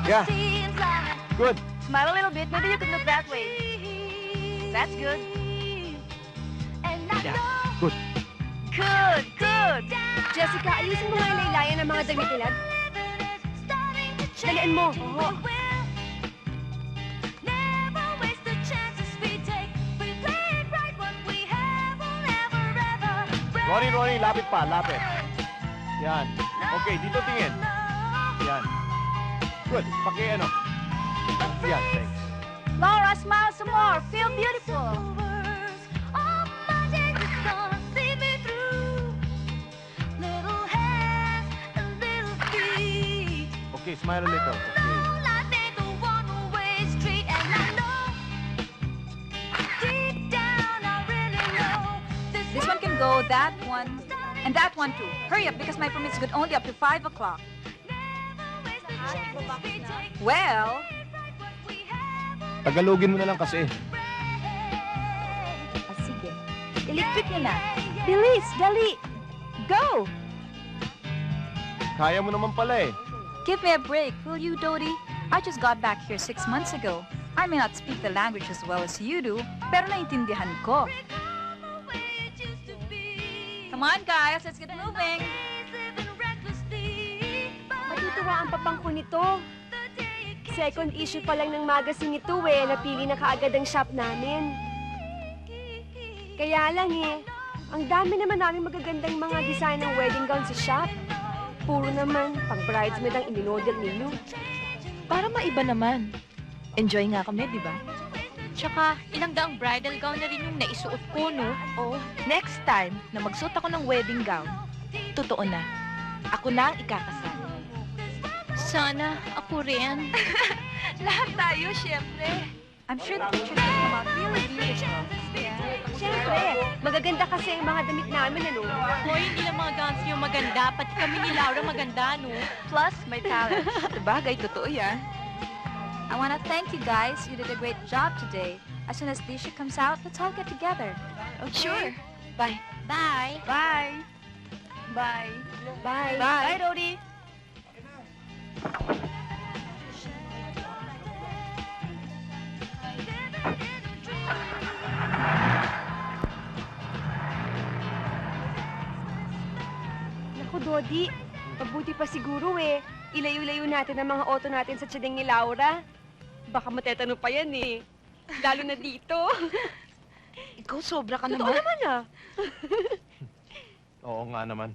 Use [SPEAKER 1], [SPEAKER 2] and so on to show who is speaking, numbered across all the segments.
[SPEAKER 1] Yeah. Good.
[SPEAKER 2] Smile a little bit. Maybe you could look that way. That's good.
[SPEAKER 1] Yeah. Good.
[SPEAKER 2] Good, good.
[SPEAKER 3] Jessica, ayusin mo nga yung laylayan ng mga damit nila. Dalian mo. Oo.
[SPEAKER 1] Ronnie, lapit pa, lapit. Yan. Okay, dito tingin. Yan. Good. Ano. Yan, thanks.
[SPEAKER 2] Laura, smile some more. Feel beautiful.
[SPEAKER 1] Okay, smile a little. Okay.
[SPEAKER 2] This one can go, that one, and that one too. Hurry up, because my permit's good only up to 5 o'clock. Well,
[SPEAKER 1] Tagalogin mo na lang kasi.
[SPEAKER 2] sige. Electric na. Bilis, dali. Go!
[SPEAKER 1] Kaya mo naman pala eh.
[SPEAKER 2] Give me a break, will you, Dodie? I just got back here 6 months ago. I may not speak the language as well as you do, pero naintindihan ko. Come on, guys, let's get moving.
[SPEAKER 3] Matutuwa ang papangko nito. Second issue pa lang ng magazine ito eh. Napili na kaagad ang shop namin. Kaya lang eh, ang dami naman namin magagandang mga design ng wedding gown sa shop. Puro naman pang bridesmaid ang iminodel ninyo.
[SPEAKER 4] Para maiba naman. Enjoy nga kami, di ba?
[SPEAKER 5] Tsaka, ilang daang bridal gown na rin yung naisuot ko, no?
[SPEAKER 4] Oh, next time na magsuot ako ng wedding gown, totoo na. Ako na ang ikakasal.
[SPEAKER 5] Sana ako rin.
[SPEAKER 4] Lahat tayo, syempre.
[SPEAKER 2] I'm sure the pictures will come out really beautiful.
[SPEAKER 3] Siyempre, magaganda kasi ang mga damit namin, ano?
[SPEAKER 5] Hoy, hindi lang mga gowns yung maganda, pati kami ni Laura maganda, no?
[SPEAKER 2] Plus, my talent.
[SPEAKER 4] Bagay, totoo yan.
[SPEAKER 2] I want to thank you guys. You did a great job today. As soon as Disha comes out, let's all get together.
[SPEAKER 4] Okay. Sure. Bye.
[SPEAKER 5] Bye!
[SPEAKER 2] Bye. Bye.
[SPEAKER 3] Bye.
[SPEAKER 2] Bye, Dodie.
[SPEAKER 3] Naku, Dodi, mabuti pa siguro eh. Ilayo-layo natin ang mga auto natin sa tiyadeng ni Laura. Baka matetano pa yan eh. Lalo na dito.
[SPEAKER 4] Ikaw, sobra ka
[SPEAKER 3] Totoo
[SPEAKER 4] naman.
[SPEAKER 3] naman ah.
[SPEAKER 1] Oo nga naman.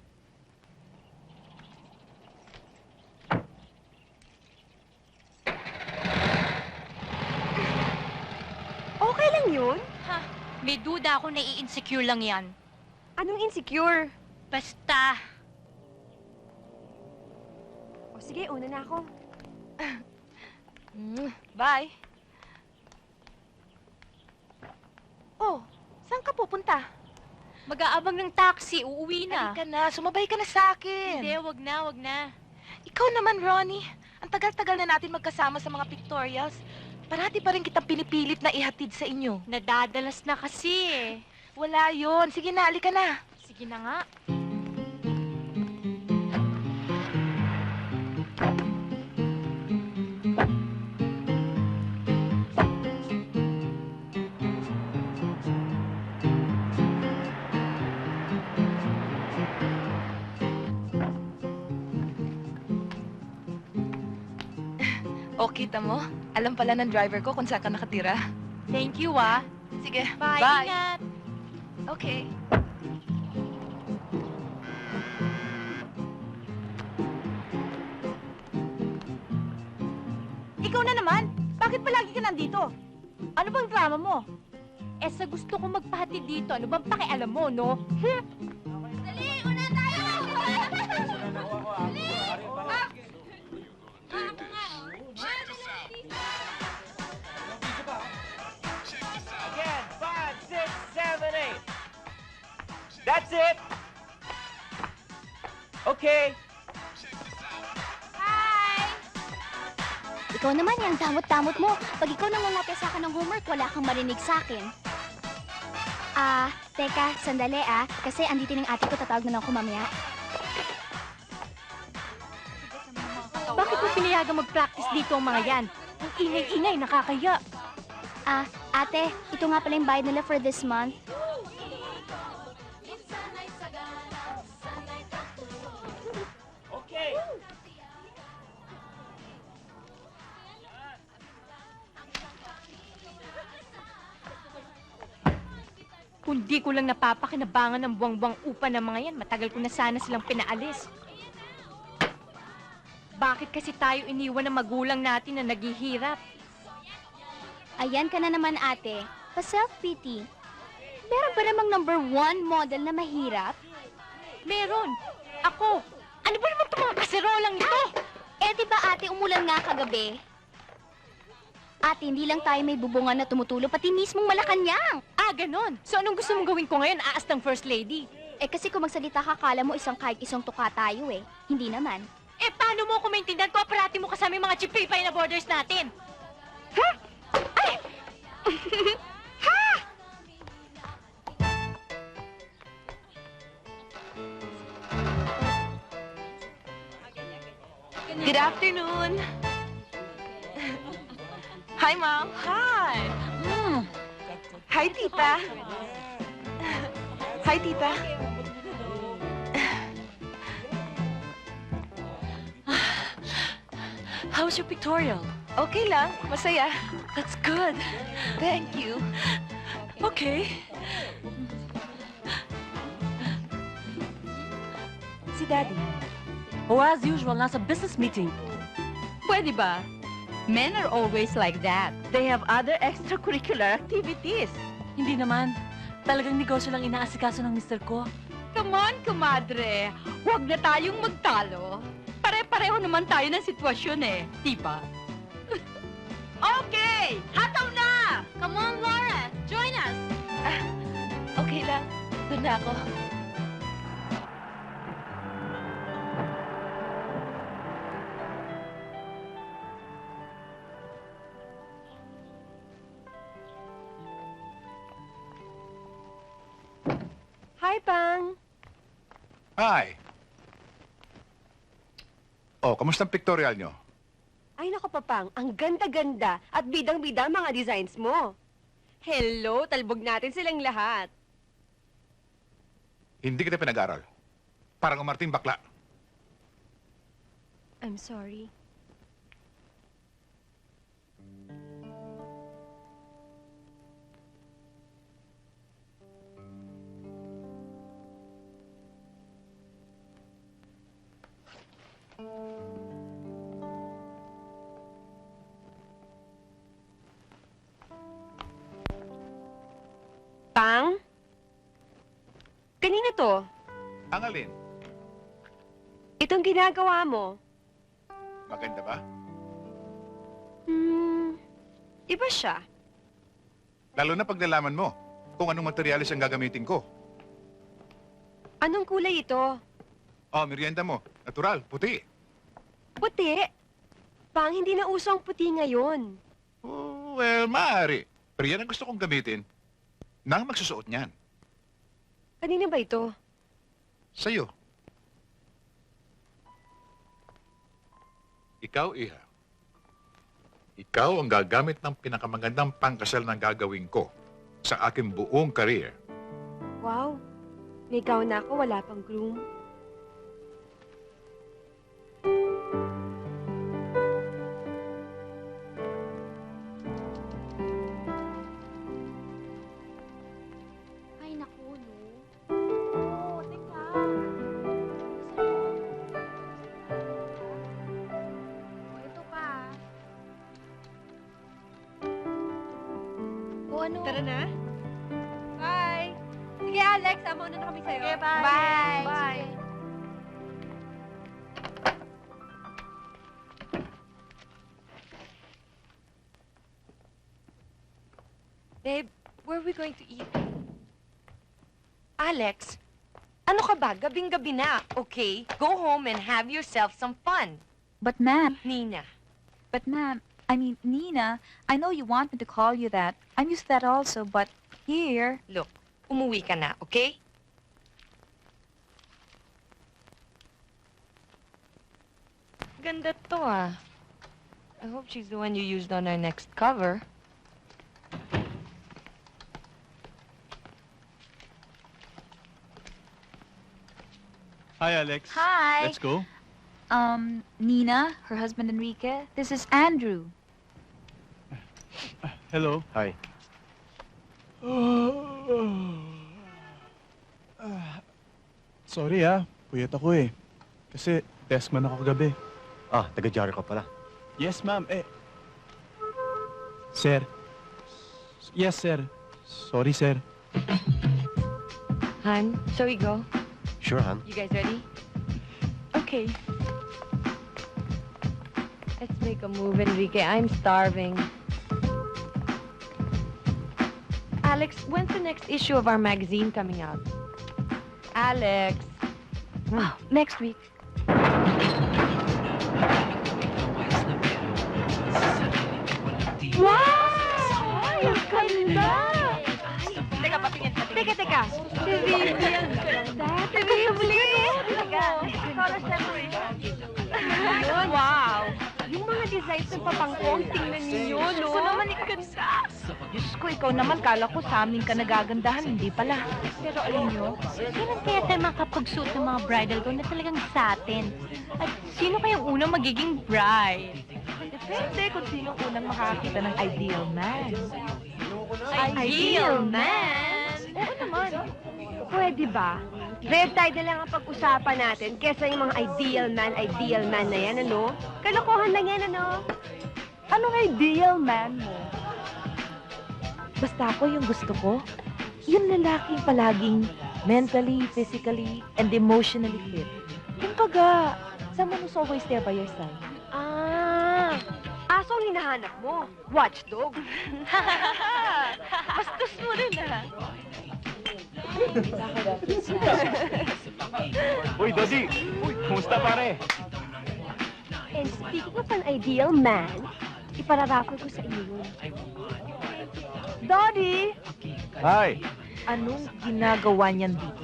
[SPEAKER 3] Okay lang yun.
[SPEAKER 5] Ha? May duda ako na i-insecure lang yan.
[SPEAKER 3] Anong insecure?
[SPEAKER 5] Basta,
[SPEAKER 3] O sige, una na ako.
[SPEAKER 4] Bye. Oh, saan ka pupunta?
[SPEAKER 5] mag-aabang ng taxi, uuwi na.
[SPEAKER 4] Halika na, sumabay ka na sa akin.
[SPEAKER 5] Hindi, wag na, wag na.
[SPEAKER 4] Ikaw naman, Ronnie. Ang tagal-tagal na natin magkasama sa mga pictorials. Parati pa rin kitang pinipilit na ihatid sa inyo.
[SPEAKER 5] Nadadalas na kasi eh.
[SPEAKER 4] Wala yon. Sige na, halika na.
[SPEAKER 5] Sige na nga.
[SPEAKER 4] O, kita mo? Alam pala ng driver ko kung saan ka nakatira.
[SPEAKER 5] Thank you, ah.
[SPEAKER 4] Sige,
[SPEAKER 5] Bye,
[SPEAKER 4] bye.
[SPEAKER 5] ingat.
[SPEAKER 4] Okay.
[SPEAKER 2] Ikaw na naman? Bakit palagi ka nandito? Ano bang drama mo?
[SPEAKER 5] Eh, sa gusto ko magpahatid dito, ano bang pakialam mo, no?
[SPEAKER 6] Again, 5, 6, 7, 8. That's it. Okay.
[SPEAKER 7] Ikaw naman yung damot-damot mo. Pag ikaw nangungopya sa akin ng homework, wala kang marinig sa akin. Teka, sandali kasi andito ng ate ko, tatawag na lang ako mamaya.
[SPEAKER 3] Bakit mo
[SPEAKER 5] pinayagang mag-practice dito ang mga yan? Ang ingay-ingay, nakakaya.
[SPEAKER 7] Ah, ate, ito nga pala yung bayad nila for this month.
[SPEAKER 6] Okay.
[SPEAKER 5] Kung di ko lang napapakinabangan ng buwang-buwang upa ng mga yan, matagal ko na sana silang pinaalis. Bakit kasi tayo iniwan ng magulang natin na naghihirap?
[SPEAKER 7] Ayan ka na naman, ate. Pa-self-pity. Meron ba namang number 1 model na mahirap?
[SPEAKER 5] Meron. Ako. Ano ba naman itong mga kaserolang ito?
[SPEAKER 7] Eh, di ba ate, umulan nga kagabi? Ate, hindi lang tayo may bubungan na tumutulo, pati mismong Malacanang.
[SPEAKER 5] Ah, ganon. So anong gusto mong gawin ko ngayon? Aas ng First Lady.
[SPEAKER 7] Eh, kasi kung magsalita ka, kala mo kahit isang tuka tayo eh. Hindi naman.
[SPEAKER 5] Eh, paano mo ako maintindihan kung aparati mo kasama yung mga chipipay na borders natin? Good afternoon. Hi, Mom. Hi. Hi, Tita. Hi, Tita.
[SPEAKER 4] How's your pictorial?
[SPEAKER 5] Okay lang. Masaya.
[SPEAKER 4] That's good.
[SPEAKER 5] Thank you.
[SPEAKER 4] Okay.
[SPEAKER 5] Si Daddy.
[SPEAKER 4] Oh, as usual, nasa business meeting.
[SPEAKER 5] Pwede ba? Men are always like that. They have other extracurricular activities.
[SPEAKER 4] Hindi naman. Talagang negosyo lang inaasikaso ng mister ko.
[SPEAKER 5] Come on, kumadre. Huwag na tayong magtalo. Pare-pareho naman tayo ng sitwasyon eh. Di ba? Okay! Hataw na!
[SPEAKER 7] Come on, Laura! Join us!
[SPEAKER 5] Okay lang. Doon na ako.
[SPEAKER 3] Hi, Pang.
[SPEAKER 8] Hi. Oh, kamusta ang pictorial nyo?
[SPEAKER 3] Ay, naku, Papang. Ang ganda-ganda at bidang-bida ang mga designs mo. Hello, talbog natin silang lahat.
[SPEAKER 8] Hindi kita pinag-aral. Parang umarting bakla.
[SPEAKER 3] I'm sorry. Pang? Kanina to?
[SPEAKER 8] Ang alin?
[SPEAKER 3] Itong ginagawa mo?
[SPEAKER 8] Maganda ba?
[SPEAKER 3] Iba siya.
[SPEAKER 8] Lalo na pag nalaman mo kung anong materialis ang gagamitin ko.
[SPEAKER 3] Anong kulay ito?
[SPEAKER 8] Oh, merienda mo. Natural, puti.
[SPEAKER 3] Puti. Pang, hindi na uso ang puti ngayon.
[SPEAKER 8] Oh, well, maaari. Pero yan ang gusto kong gamitin. Nang magsusuot niyan.
[SPEAKER 3] Kanina ba ito?
[SPEAKER 8] Sa'yo. Ikaw, Iha. Ikaw ang gagamit ng pinakamagandang pangkasal na gagawin ko sa aking buong career.
[SPEAKER 3] Wow. May gown na ako, wala pang groom.
[SPEAKER 7] Ay, naku, no. Oh, teka. Ito pa. O ano?
[SPEAKER 3] Tara na. Bye. Sige, Alex. Sama na kami sa'yo.
[SPEAKER 5] Okay, bye.
[SPEAKER 7] Bye.
[SPEAKER 5] Bye.
[SPEAKER 7] Sige.
[SPEAKER 5] Babe, where are we going to eat? Alex, ano ka ba? Gabing-gabi na, okay? Go home and have yourself some fun.
[SPEAKER 2] But ma'am,
[SPEAKER 5] Nina.
[SPEAKER 2] Nina, I know you want me to call you that. I'm used to that also, but here...
[SPEAKER 5] Look, umuwi ka na, okay?
[SPEAKER 3] Ganda to ah. I hope she's the one you used on our next cover.
[SPEAKER 1] Hi, Alex.
[SPEAKER 2] Hi.
[SPEAKER 1] Let's go.
[SPEAKER 2] Nina, her husband Enrique. This is Andrew.
[SPEAKER 1] Hello. Hi.
[SPEAKER 9] Sorry puyat ako eh. Kasi deskman ako kagabi.
[SPEAKER 1] Ah, taga-Jari ka pala.
[SPEAKER 9] Yes, ma'am. Sir. Yes, sir. Sorry, sir.
[SPEAKER 3] Han, shall we go?
[SPEAKER 1] Sure, Han.
[SPEAKER 3] You guys ready?
[SPEAKER 4] Okay.
[SPEAKER 3] Let's make a move, Enrique. I'm starving. Alex, when's the next issue of our magazine coming out? Alex.
[SPEAKER 5] Next week.
[SPEAKER 3] Wow! Ay, ang ganda!
[SPEAKER 4] Teka, patingin.
[SPEAKER 3] Teka. Si Vivian. Si Vivian.
[SPEAKER 4] Color separation.
[SPEAKER 3] Wow! Yung mga designs ng papangkong, tingnan ninyo, no?
[SPEAKER 4] Gusto naman ikaganda. Diyos ko, ikaw naman, kala ko sa amin ka nagagandahan, hindi pala.
[SPEAKER 7] Pero alam nyo, kailan kaya tayo makapag-suit ng mga bridal gown na talagang satin? At sino kayang unang magiging bride?
[SPEAKER 4] Depende kung sino unang makakita ng ideal man.
[SPEAKER 7] Ideal man?
[SPEAKER 4] Oo naman.
[SPEAKER 3] Pwede ba? Red tide na lang ang pag-usapan natin kesa yung mga ideal man na yan, ano? Kalokohan lang yan, ano?
[SPEAKER 4] Anong ideal man mo? Basta ako yung gusto ko, yung lalaking palaging mentally, physically, and emotionally fit. Kumbaga, someone who's always there by your side.
[SPEAKER 3] Ah, aso ang hinahanap mo. Watchdog.
[SPEAKER 4] Bastos mo rin ah.
[SPEAKER 1] Uy, Dodi. Uy, kumusta pare?
[SPEAKER 3] And speaking of an ideal man, ipararaffle ko sa inyo yun.
[SPEAKER 4] Daddy,
[SPEAKER 1] Hi.
[SPEAKER 4] anong ginagawa niyan dito?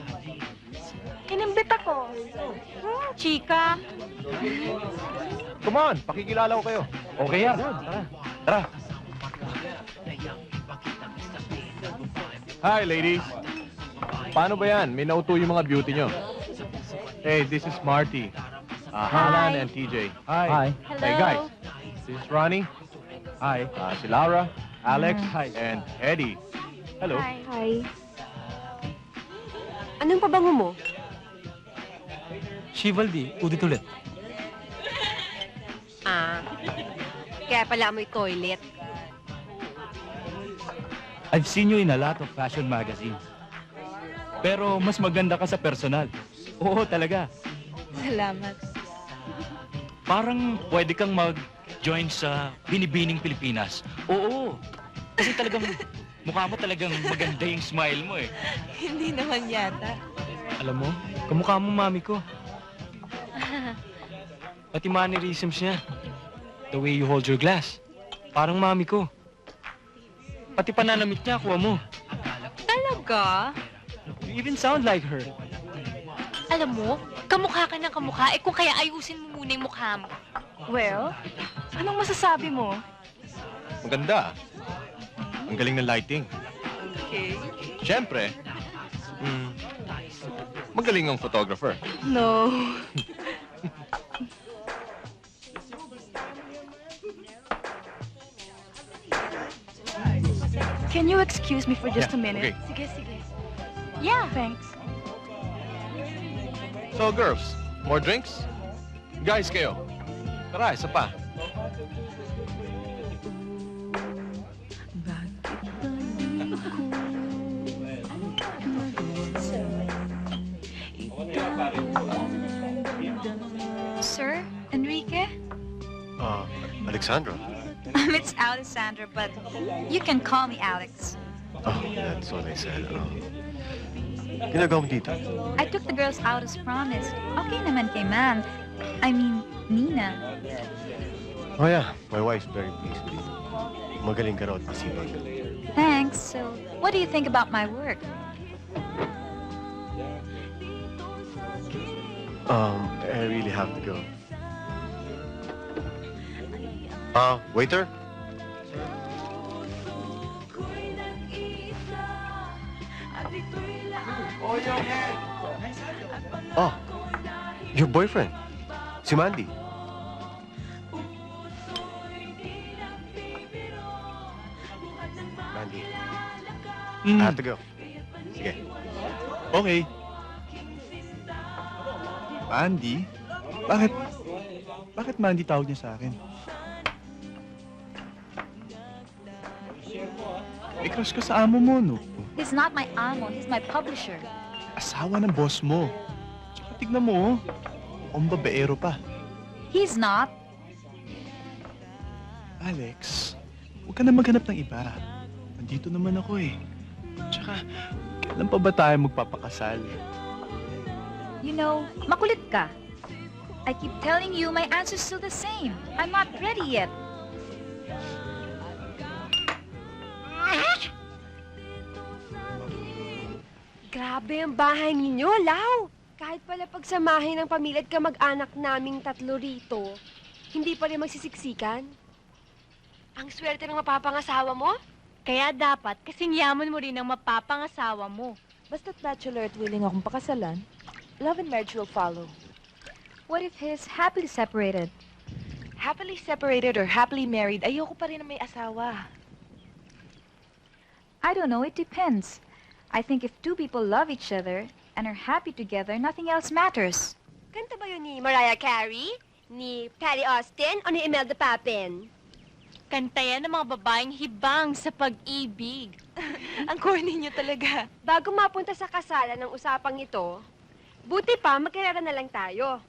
[SPEAKER 4] Inimbita ko. Chika.
[SPEAKER 1] Come on, pakikilala ko kayo. Okay yan. Tara. Tara. Hi, ladies. Paano ba yan? May nauto yung mga beauty nyo. Hey, this is Marty. Alan and TJ. Hi. Hey, guys. This is Ronnie. Hi. Si Laura, Alex, and Eddie. Hello.
[SPEAKER 3] Hi. Anong pabango mo?
[SPEAKER 9] Shivaldi, udit ulit.
[SPEAKER 3] Ah, kaya pala amoy toilet.
[SPEAKER 9] I've seen you in a lot of fashion magazines. Pero mas maganda ka sa personal. Oo, talaga.
[SPEAKER 4] Salamat.
[SPEAKER 10] Parang pwede kang mag-join sa Binibining Pilipinas. Oo. Kasi talagang mukha mo talagang maganda yung smile mo eh.
[SPEAKER 4] Hindi naman yata.
[SPEAKER 9] Alam mo, kamukha mo mami ko. Pati mannerisms niya. The way you hold your glass. Parang mami ko. Pati pananamit niya, kuha mo.
[SPEAKER 4] Talaga?
[SPEAKER 9] You even sound like her.
[SPEAKER 7] Alam mo, kamukha ka ng kamukha. Kung kaya ayusin mo muna yung mukha mo.
[SPEAKER 4] Well, anong masasabi mo?
[SPEAKER 1] Maganda. Ang galing ng lighting.
[SPEAKER 4] Okay.
[SPEAKER 1] Siyempre, magaling ang photographer.
[SPEAKER 4] No.
[SPEAKER 2] Can you excuse me for just a minute?
[SPEAKER 1] Okay.
[SPEAKER 4] Sige.
[SPEAKER 2] Yeah, thanks.
[SPEAKER 1] So, girls, more drinks? Guys, kayo. Tara, isa pa.
[SPEAKER 2] Sir, Enrique?
[SPEAKER 11] Alexandra.
[SPEAKER 2] It's Alessandra, but you can call me Alex.
[SPEAKER 11] Oh, that's what I said. Ginagawa mo dito?
[SPEAKER 2] I took the girls out as promised. Okay naman kay Man. I mean, Nina.
[SPEAKER 11] Oh yeah, my wife's very pleased with you. Magaling ka raw at masipag.
[SPEAKER 2] Thanks. So, what do you think about my work?
[SPEAKER 11] I really have to go. Waiter? Oh, your boyfriend. Si Mandy. Mandy, I have to go. Sige.
[SPEAKER 12] Okay. Mandy? Bakit Mandy tawag niya sa akin? Crush ka sa amo mo, no?
[SPEAKER 2] He's not my amo, he's my publisher.
[SPEAKER 12] Asawa ng boss mo. Tsaka tignan mo, oh. Mukhang babaero pa.
[SPEAKER 2] He's not.
[SPEAKER 12] Alex, huwag ka na maghanap ng iba. Nandito naman ako eh. Tsaka, kailan pa ba tayo magpapakasal?
[SPEAKER 2] You know, makulit ka. I keep telling you my answer's still the same. I'm not ready yet.
[SPEAKER 3] Grabe ang bahay ninyo, Lau. Kahit pala pagsamahin ng pamilya at kamag-anak naming tatlo rito, hindi pa rin magsisiksikan. Ang swerte ng mapapangasawa mo?
[SPEAKER 5] Kaya dapat, kasing yaman mo rin ang mapapangasawa mo.
[SPEAKER 4] Basta't bachelor at willing akong pakasalan, love and marriage will follow.
[SPEAKER 2] What if he's happily separated?
[SPEAKER 4] Happily separated or happily married, ayoko pa rin na may asawa.
[SPEAKER 2] I don't know, it depends. I think if two people love each other and are happy together, nothing else matters.
[SPEAKER 3] Kanta ba yun ni Mariah Carey? Ni Patty Austin? O ni Imelda Papin?
[SPEAKER 5] Kanta yan ng mga babaeng hibang sa pag-ibig.
[SPEAKER 3] Ang corny niyo talaga. Bago mapunta sa kasalan ng usapang ito, buti pa magkilala na lang tayo.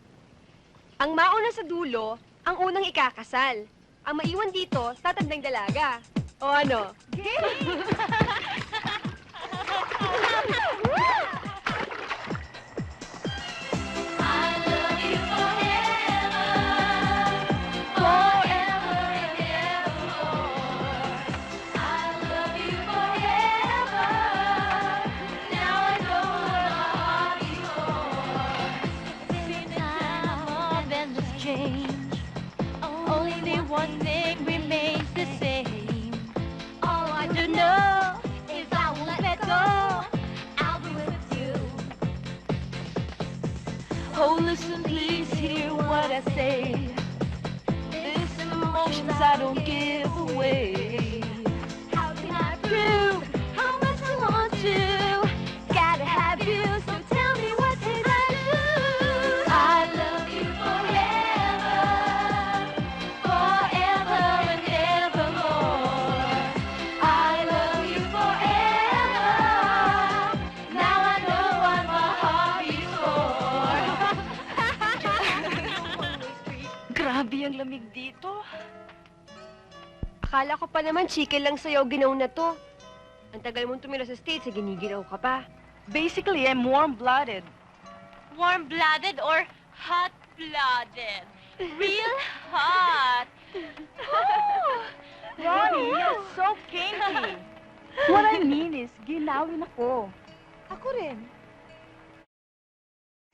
[SPEAKER 3] Ang mauna sa dulo, ang unang ikakasal. Ang maiwan dito, tatandang dalaga. O ano?
[SPEAKER 5] Only one thing remains the same. All I do know is I won't let go. I'll be with you.
[SPEAKER 4] Oh, listen, please hear what I say. This emotions I don't give away.
[SPEAKER 5] How can I prove how much I want you? Gotta have you, so tell me what can I do? I love you forever, forever and evermore. I love you forever. Now I know what my heart is for.
[SPEAKER 3] Grabe ang lamig dito. Akala ko pa naman chicken lang sa'yo ginaw na to. Ang tagal mong tumira sa States, giniginaw ka pa.
[SPEAKER 4] Basically, I'm warm-blooded.
[SPEAKER 5] Warm-blooded or hot-blooded? Real hot.
[SPEAKER 4] Ronnie, you're so kinky. What I mean is, ginawin ako. Ako rin.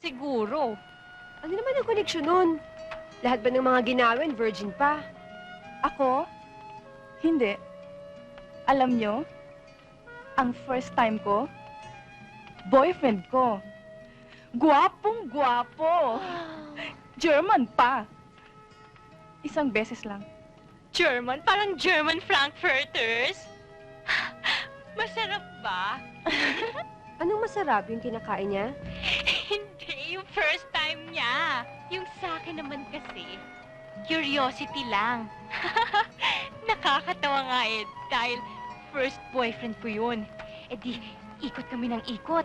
[SPEAKER 5] Siguro.
[SPEAKER 3] Ano naman ang koneksyon nun? Lahat ba ng mga ginawin, virgin pa?
[SPEAKER 4] Ako? Hindi. Alam nyo, ang first time ko, boyfriend ko. Gwapong-gwapo. German pa. Isang beses lang.
[SPEAKER 5] German? Parang German Frankfurters? Masarap ba?
[SPEAKER 3] Anong masarap yung kinakain niya?
[SPEAKER 5] Hindi, yung first time niya. Yung sa akin naman kasi, curiosity lang. Nakakatawa nga eh, dahil first boyfriend ko yun. E di, ikot kami ng ikot.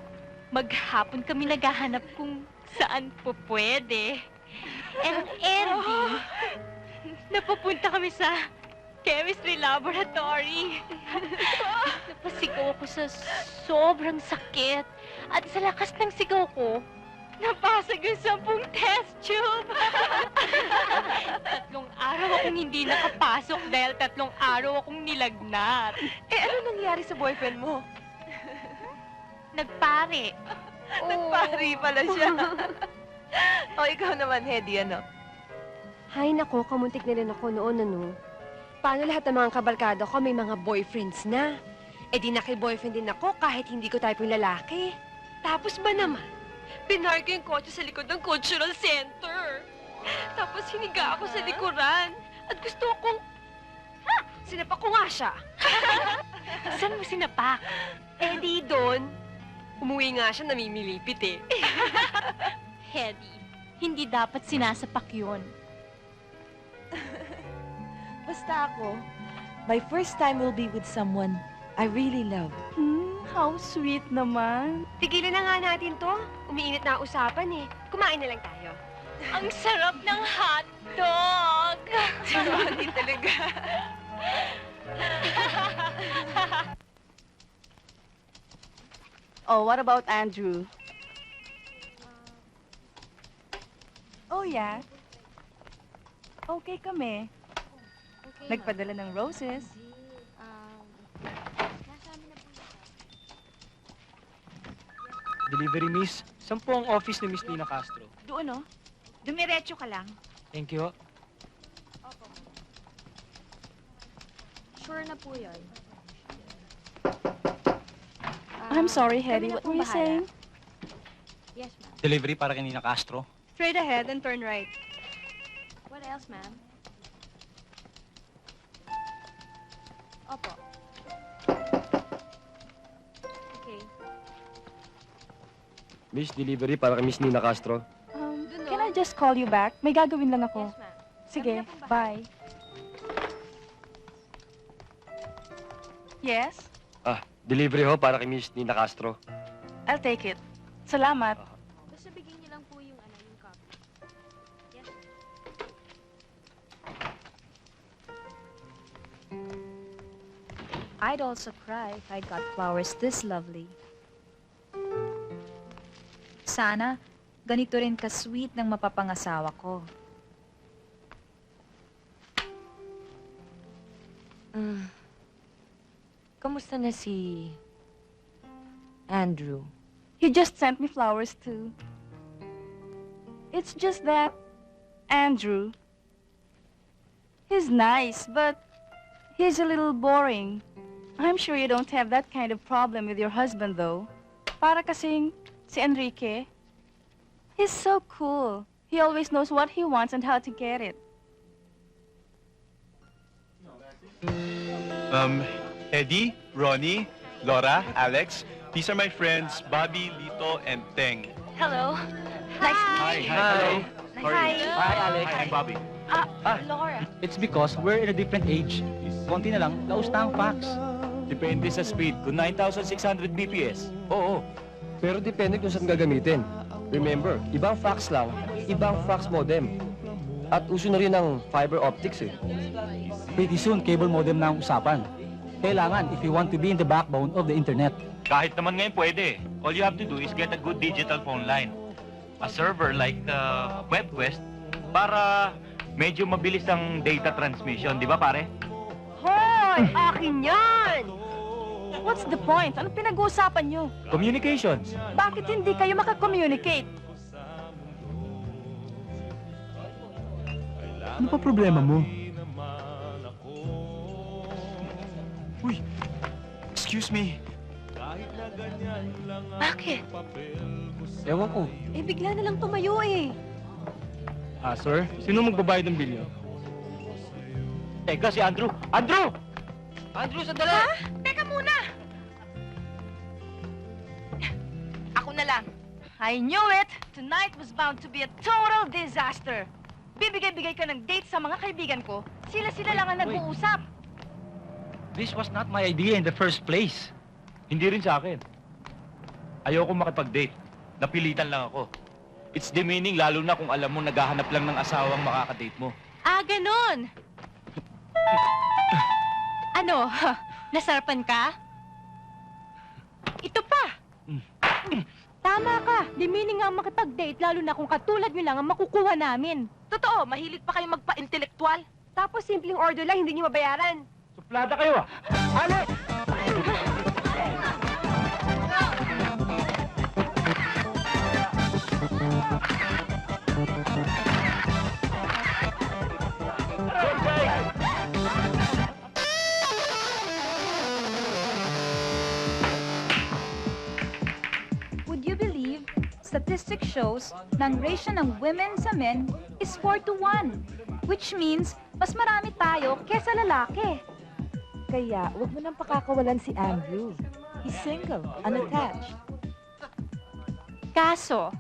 [SPEAKER 5] Maghapon kami naghahanap kung saan po pwede. And Eddie, napapunta kami sa chemistry laboratory. Napasigaw ako sa sobrang sakit. At sa lakas ng sigaw ko, napasag yung 10 test tube. 3 araw akong hindi nakapasok dahil 3 araw akong nilagnat.
[SPEAKER 4] Eh, ano nangyari sa boyfriend mo?
[SPEAKER 5] Nagpare.
[SPEAKER 4] Nagpari pala siya. O, ikaw naman, Hedy, ano?
[SPEAKER 3] Hay nako, kamuntik na rin ako noon, ano? Paano lahat ng mga kabarkada ko may mga boyfriends na? Eh di naki-boyfriend din ako kahit hindi ko type yung lalaki. Tapos ba naman, pinark ko yung kotse sa likod ng cultural center. Tapos hiniga ako sa likuran. At gusto kong... Sinapak ko nga siya.
[SPEAKER 5] Saan mo sinapak?
[SPEAKER 3] Eh di doon, umuwi nga siya namimilipit eh.
[SPEAKER 5] Hedy, hindi dapat sinasapak yun.
[SPEAKER 4] Basta ako, my first time will be with someone I really love.
[SPEAKER 5] How sweet naman.
[SPEAKER 3] Tigilan na nga natin to. Umiinit na usapan eh. Kumain na lang tayo.
[SPEAKER 5] Ang sarap ng hotdog!
[SPEAKER 3] Sarap din talaga.
[SPEAKER 13] Oh, what about Andrew?
[SPEAKER 14] Oh, yeah. Okay kami. Nagpadala ng roses.
[SPEAKER 9] Delivery, miss. Saan po ang office ni Miss Nina Castro?
[SPEAKER 14] Doon, oh. Dumiretso ka lang.
[SPEAKER 9] Thank you.
[SPEAKER 7] Sure na po yun.
[SPEAKER 14] I'm sorry,
[SPEAKER 7] Hedy.
[SPEAKER 14] Hedy. What were you saying?
[SPEAKER 7] Yes, ma'am.
[SPEAKER 10] Delivery para kay Nina Castro.
[SPEAKER 14] Straight ahead and turn right.
[SPEAKER 7] What else, ma'am? Opo. Okay.
[SPEAKER 15] Miss, delivery para kay Miss Nina Castro.
[SPEAKER 14] Can I just call you back? May gagawin lang ako.
[SPEAKER 7] Yes, ma'am.
[SPEAKER 14] Sige, bye. Yes?
[SPEAKER 15] Delivery ho para kay Miss Nina Castro.
[SPEAKER 14] I'll take it. Salamat.
[SPEAKER 7] Basta bigyan niyo lang po yung yung copy. Yes, ma'am.
[SPEAKER 2] I'd also cry if I got flowers this lovely. Sana, ganito rin ka-sweet ng mapapangasawa ko.
[SPEAKER 4] Kamusta na si Andrew?
[SPEAKER 14] He just sent me flowers too. It's just that Andrew, he's nice, but he's a little boring. I'm sure you don't have that kind of problem with your husband, though. Para kasing si Enrique, he's so cool. He always knows what he wants and how to get it.
[SPEAKER 12] Eddie, Ronnie, Laura, Alex, these are my friends, Bobby, Lito, and Teng.
[SPEAKER 5] Hello. Nice to meet you.
[SPEAKER 9] Hello.
[SPEAKER 5] Hi.
[SPEAKER 9] Hi, Alex.
[SPEAKER 1] Hi, Bobby.
[SPEAKER 5] Laura.
[SPEAKER 10] It's because we're in a different age. Konti na lang, laos na ang fax.
[SPEAKER 15] Depende sa speed. Kung 9,600 BPS, oo. Pero depende kung saan gagamitin. Remember, ibang fax lang, ibang fax modem. At uso na rin ang fiber optics eh.
[SPEAKER 10] Pretty soon, cable modem na ang usapan. Kailangan if you want to be in the backbone of the internet. Kahit naman ngayon pwede. All you have to do is get a good digital phone line. A server like WebQuest para medyo mabilis ang data transmission, di ba pare?
[SPEAKER 3] Hoy! Akin yan!
[SPEAKER 14] What's the point? Ano pinag-uusapan niyo?
[SPEAKER 10] Communications.
[SPEAKER 14] Bakit hindi kayo makakommunicate?
[SPEAKER 12] Ano pa problema mo? Uy! Excuse me.
[SPEAKER 3] Bakit?
[SPEAKER 15] Ewan ko.
[SPEAKER 3] Eh, bigla na lang tumayo eh.
[SPEAKER 9] Sir? Sino magbabayad ng bill niyo?
[SPEAKER 10] Teka, si Andrew. Andrew!
[SPEAKER 15] Andrew, sandali!
[SPEAKER 14] Teka muna! Ako na lang. I knew it! Tonight was bound to be a total disaster. Bibigay-bigay ka ng date sa mga kaibigan ko. Sila-sila lang ang nag-uusap.
[SPEAKER 10] This was not my idea in the first place.
[SPEAKER 15] Hindi rin sa akin. Ayoko makipag-date. Napilitan lang ako. It's demeaning lalo na kung alam mo naghahanap lang ng asawang makakadate mo.
[SPEAKER 5] Ganon. Ano? Nasarapan ka? Ito pa. Tama ka. Demeaning nga ang makipag-date, lalo na kung katulad nyo lang ang makukuha namin.
[SPEAKER 14] Totoo, mahilig pa kayo magpa-intelektual.
[SPEAKER 3] Tapos simpleng order lang, hindi niyo mabayaran.
[SPEAKER 15] Suplada kayo ah! Alex!
[SPEAKER 2] statistics shows na ang ratio ng women sa men is 4-1. Which means, mas marami tayo kesa lalaki.
[SPEAKER 4] Kaya, wag mo nang pakakawalan si Andrew. He's single, unattached.
[SPEAKER 5] Kaso,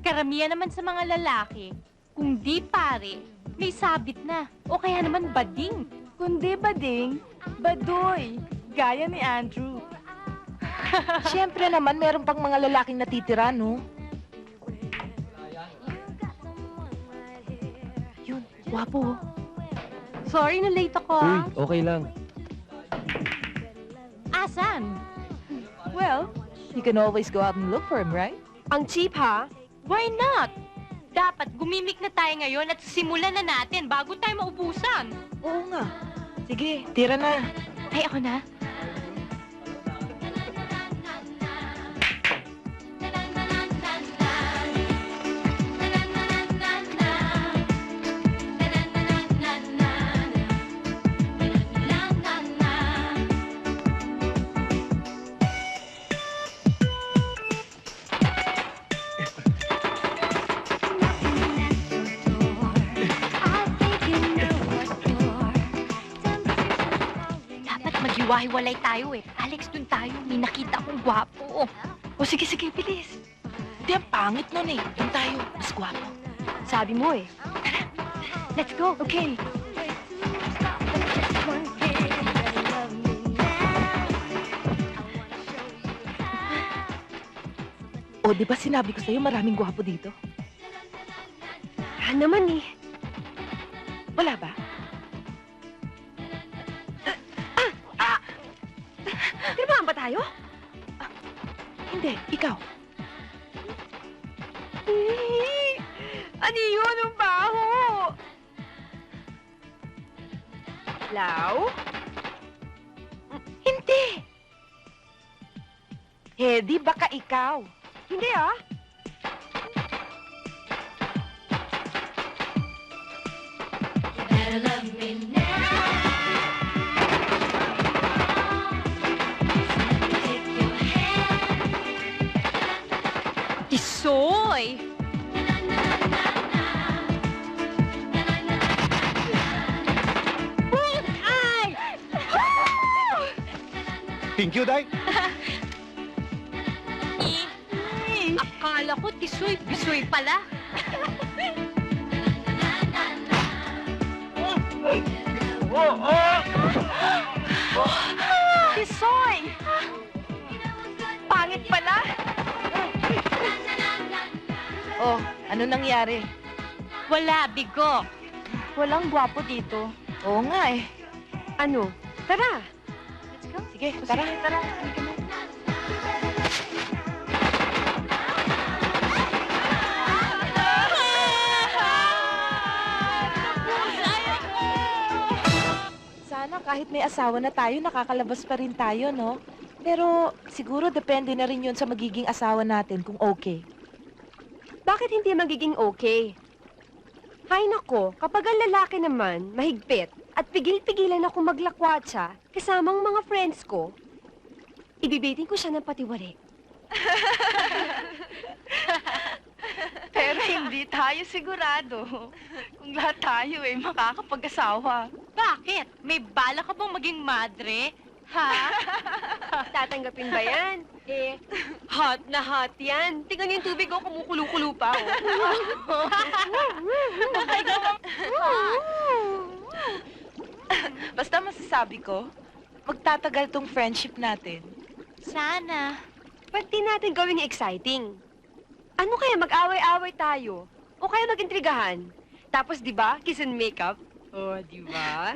[SPEAKER 5] karamihan naman sa mga lalaki, kung di pare, may sabit na. O kaya naman bading.
[SPEAKER 14] Kundi bading, badoy. Gaya ni Andrew.
[SPEAKER 4] Siyempre naman, meron pang mga lalaking natitira, no? Yun, gwapo.
[SPEAKER 3] Sorry na late ako.
[SPEAKER 15] Uy, okay lang.
[SPEAKER 5] Asan?
[SPEAKER 4] Well, you can always go out and look for him, right?
[SPEAKER 3] Ang cheap, ha?
[SPEAKER 5] Why not? Dapat gumimik na tayo ngayon at simulan na natin bago tayo maubusan.
[SPEAKER 4] Oo nga. Sige, tira na.
[SPEAKER 5] Ay, ako na. Maghiwa-hiwalay tayo eh. Alex, dun tayo. May nakita akong gwapo.
[SPEAKER 3] O sige, bilis.
[SPEAKER 4] Hindi, ang pangit nun eh. Doon tayo, mas gwapo.
[SPEAKER 3] Sabi mo eh. Tara, let's go. Okay.
[SPEAKER 4] O, di ba sinabi ko sa'yo maraming gwapo dito?
[SPEAKER 3] Naman eh.
[SPEAKER 4] Wala ba?
[SPEAKER 3] Tinamaan ba tayo?
[SPEAKER 4] Hindi, ikaw.
[SPEAKER 3] Ano yun? Ang baho! Lau?
[SPEAKER 4] Hindi! Hedy, baka ikaw.
[SPEAKER 3] Hindi ah.
[SPEAKER 5] Tisoy! Ay!
[SPEAKER 11] Thank you, Day.
[SPEAKER 5] Akala ko tisoy, bisoy pala.
[SPEAKER 14] Tisoy! Pangit pala.
[SPEAKER 4] Oh, ano nangyari?
[SPEAKER 5] Wala, bigo.
[SPEAKER 14] Walang gwapo dito.
[SPEAKER 4] Oo nga eh.
[SPEAKER 3] Ano? Tara.
[SPEAKER 5] Let's go.
[SPEAKER 4] Sige, tara.
[SPEAKER 3] Tara.
[SPEAKER 4] Sana kahit may asawa na tayo, nakakalabas pa rin tayo, no? Pero siguro depende na rin yun sa magiging asawa natin kung okay.
[SPEAKER 3] Bakit hindi magiging okay? Hay nako, kapag ang lalaki naman, mahigpit, at pigil-pigilan ako maglakwatsa kasamang mga friends ko, ibibitin ko siya ng patiwari.
[SPEAKER 14] Pero hindi tayo sigurado kung lahat tayo ay makakapag-asawa.
[SPEAKER 5] Bakit? May bala ka bang maging madre? Ha?
[SPEAKER 3] Tatanggapin ba yan? Hot na hot yan. Tingnan yung tubig ko, kumukulo-kulo pa.
[SPEAKER 4] Basta masasabi ko, magtatagal tong friendship natin.
[SPEAKER 5] Sana.
[SPEAKER 3] Ba't di natin gawing exciting? Ano kaya mag-away-away tayo? O kaya mag-intrigahan? Tapos, di ba, kiss and makeup? Oh, di ba?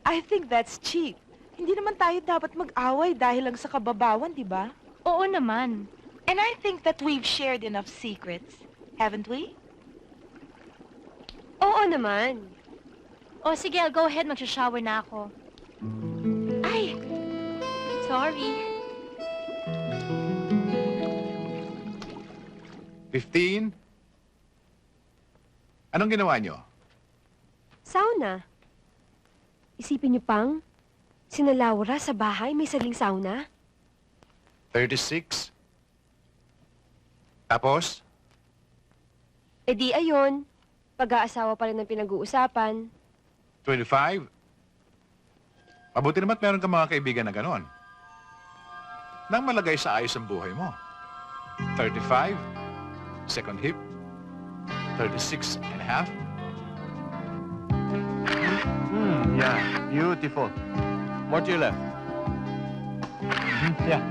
[SPEAKER 4] I think that's cheap. Hindi naman tayo dapat mag-away dahil lang sa kababawan, di ba?
[SPEAKER 5] Oo naman.
[SPEAKER 4] And I think that we've shared enough secrets, haven't we?
[SPEAKER 3] Oo naman.
[SPEAKER 5] O sige, I'll go ahead. Magsha-shower na ako. Ay! Sorry.
[SPEAKER 8] 15. Anong ginawa nyo?
[SPEAKER 3] Sauna. Isipin niyo pang, sina Laura sa bahay may saling sauna?
[SPEAKER 8] 36. Tapos,
[SPEAKER 3] E di ayun, pag-aasawa pa rin ang pinag-uusapan.
[SPEAKER 8] 25? Mabuti naman meron kang mga kaibigan na ganon. Nang malagay sa ayos ang buhay mo. 35, second hip, 36 and a half.
[SPEAKER 1] Yeah, beautiful. More to your left. Yeah.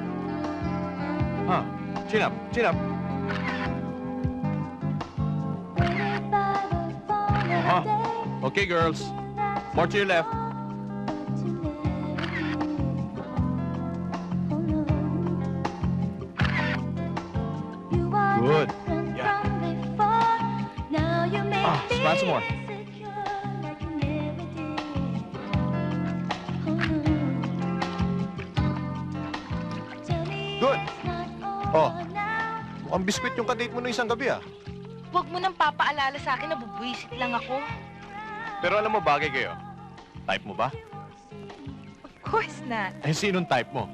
[SPEAKER 1] Chin up, chin up. Okay, girls. More to your left. Good. Yeah. Smile some more. Good. Oh, mukhang biskwit yung kadate mo nung isang gabi, ah.
[SPEAKER 4] Huwag mo nang papaalala sa akin na bubwisit lang ako.
[SPEAKER 1] Pero alam mo, bagay kayo. Type mo ba?
[SPEAKER 4] Of course not.
[SPEAKER 1] Eh, sinong type mo?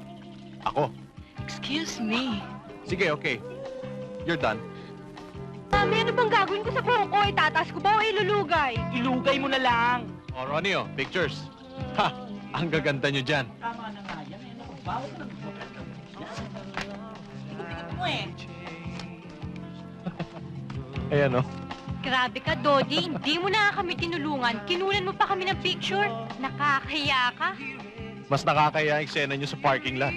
[SPEAKER 1] Ako.
[SPEAKER 4] Excuse me.
[SPEAKER 1] Sige, okay. You're done.
[SPEAKER 3] Mami, ano bang gagawin ko sa buhok ko? Itataas ko ba o ilulugay?
[SPEAKER 4] Ilugay mo na lang.
[SPEAKER 1] Oh, Ronnie, oh, pictures. Ha! Ang gaganda nyo dyan.
[SPEAKER 4] Tama na nga yan. Bawat na mo eh.
[SPEAKER 1] Ayan, oh.
[SPEAKER 5] Grabe ka, Dodi. Hindi mo na kami tinulungan. Kinunan mo pa kami ng picture. Nakakahiya ka.
[SPEAKER 1] Mas nakakaya ang eksena nyo sa parking lot.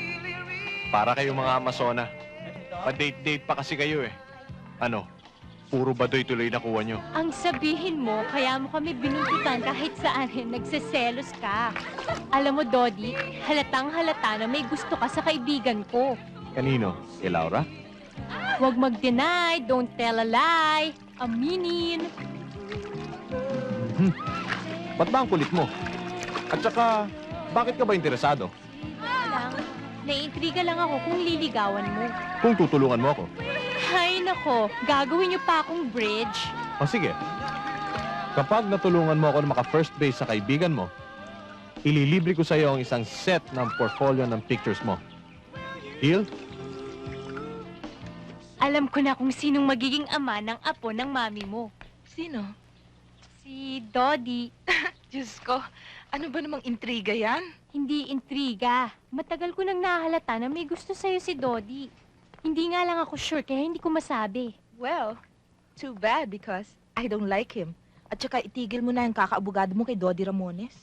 [SPEAKER 1] Para kayong mga Amazona. Pa-date-date pa kasi kayo, eh. Ano? Puro badoy tuloy nakuha nyo.
[SPEAKER 5] Ang sabihin mo, kaya mo kami binuntutan kahit saan nagseselos ka. Alam mo, Dodi, halatang halata na may gusto ka sa kaibigan ko.
[SPEAKER 1] Kanino? Kay Laura?
[SPEAKER 5] Huwag mag-deny, don't tell a lie. Aminin.
[SPEAKER 1] Ba't ba ang kulit mo? At saka, bakit ka ba interesado?
[SPEAKER 5] Lang, naiintriga lang ako kung liligawan mo.
[SPEAKER 1] Kung tutulungan mo ako.
[SPEAKER 5] Ay, nako, gagawin niyo pa akong bridge.
[SPEAKER 1] O sige. Kapag natulungan mo ako na maka-first base sa kaibigan mo, ililibre ko sa iyo ang isang set ng portfolio ng pictures mo. Deal?
[SPEAKER 5] Alam ko na kung sinong magiging ama ng apo ng mami mo.
[SPEAKER 4] Sino?
[SPEAKER 5] Si Dodi.
[SPEAKER 4] Diyos ko, ano ba namang intriga yan?
[SPEAKER 5] Hindi intriga. Matagal ko nang nahalata na may gusto sa'yo si Dodi. Hindi nga lang ako sure, kaya hindi ko masabi.
[SPEAKER 4] Well, too bad because I don't like him. At saka itigil mo na yung kakaabogado mo kay Dodi Ramones.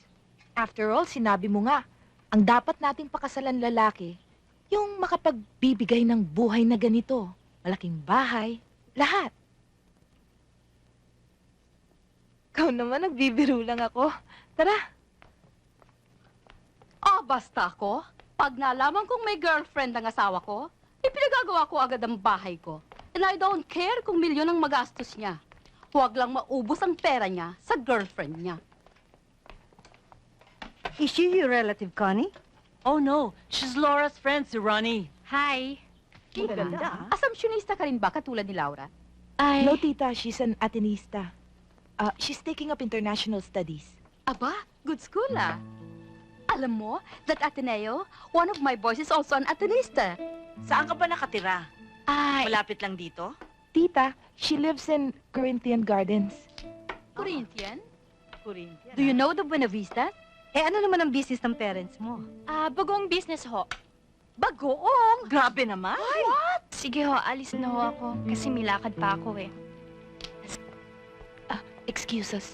[SPEAKER 4] After all, sinabi mo nga, ang dapat nating pakasalan lalaki, yung makapagbibigay ng buhay na ganito. Malaking bahay, lahat. Ikaw naman, nagbibiro lang ako. Tara.
[SPEAKER 13] Basta ako. Pag nalaman kong may girlfriend ang asawa ko, ipinagagawa ko agad ang bahay ko. And I don't care kung milyon ang magastos niya. Huwag lang maubos ang pera niya sa girlfriend niya.
[SPEAKER 16] Is she your relative, Connie? Oh, no. She's Laura's friend, si Ronnie.
[SPEAKER 5] Hi.
[SPEAKER 13] Ganda. Assumptionista ka rin ba katulad ni Laura?
[SPEAKER 5] Ay.
[SPEAKER 4] No, tita, she's an Atenista. She's taking up international studies.
[SPEAKER 13] Aba, good school ah. Alam mo, that Ateneo, one of my boys is also an Atenista.
[SPEAKER 4] Saan ka ba nakatira?
[SPEAKER 5] Ay.
[SPEAKER 4] Malapit lang dito? Tita, she lives in Corinthian Gardens.
[SPEAKER 13] Corinthian?
[SPEAKER 16] Corinthian.
[SPEAKER 13] Do you know the Buena Vista?
[SPEAKER 16] Ano naman ang business ng parents mo?
[SPEAKER 5] Bagong business ho.
[SPEAKER 13] Bagoong!
[SPEAKER 16] Grabe naman.
[SPEAKER 13] What?
[SPEAKER 5] Sige ho, alis na ho ako. Kasi may lakad pa ako eh.
[SPEAKER 4] Excuse us.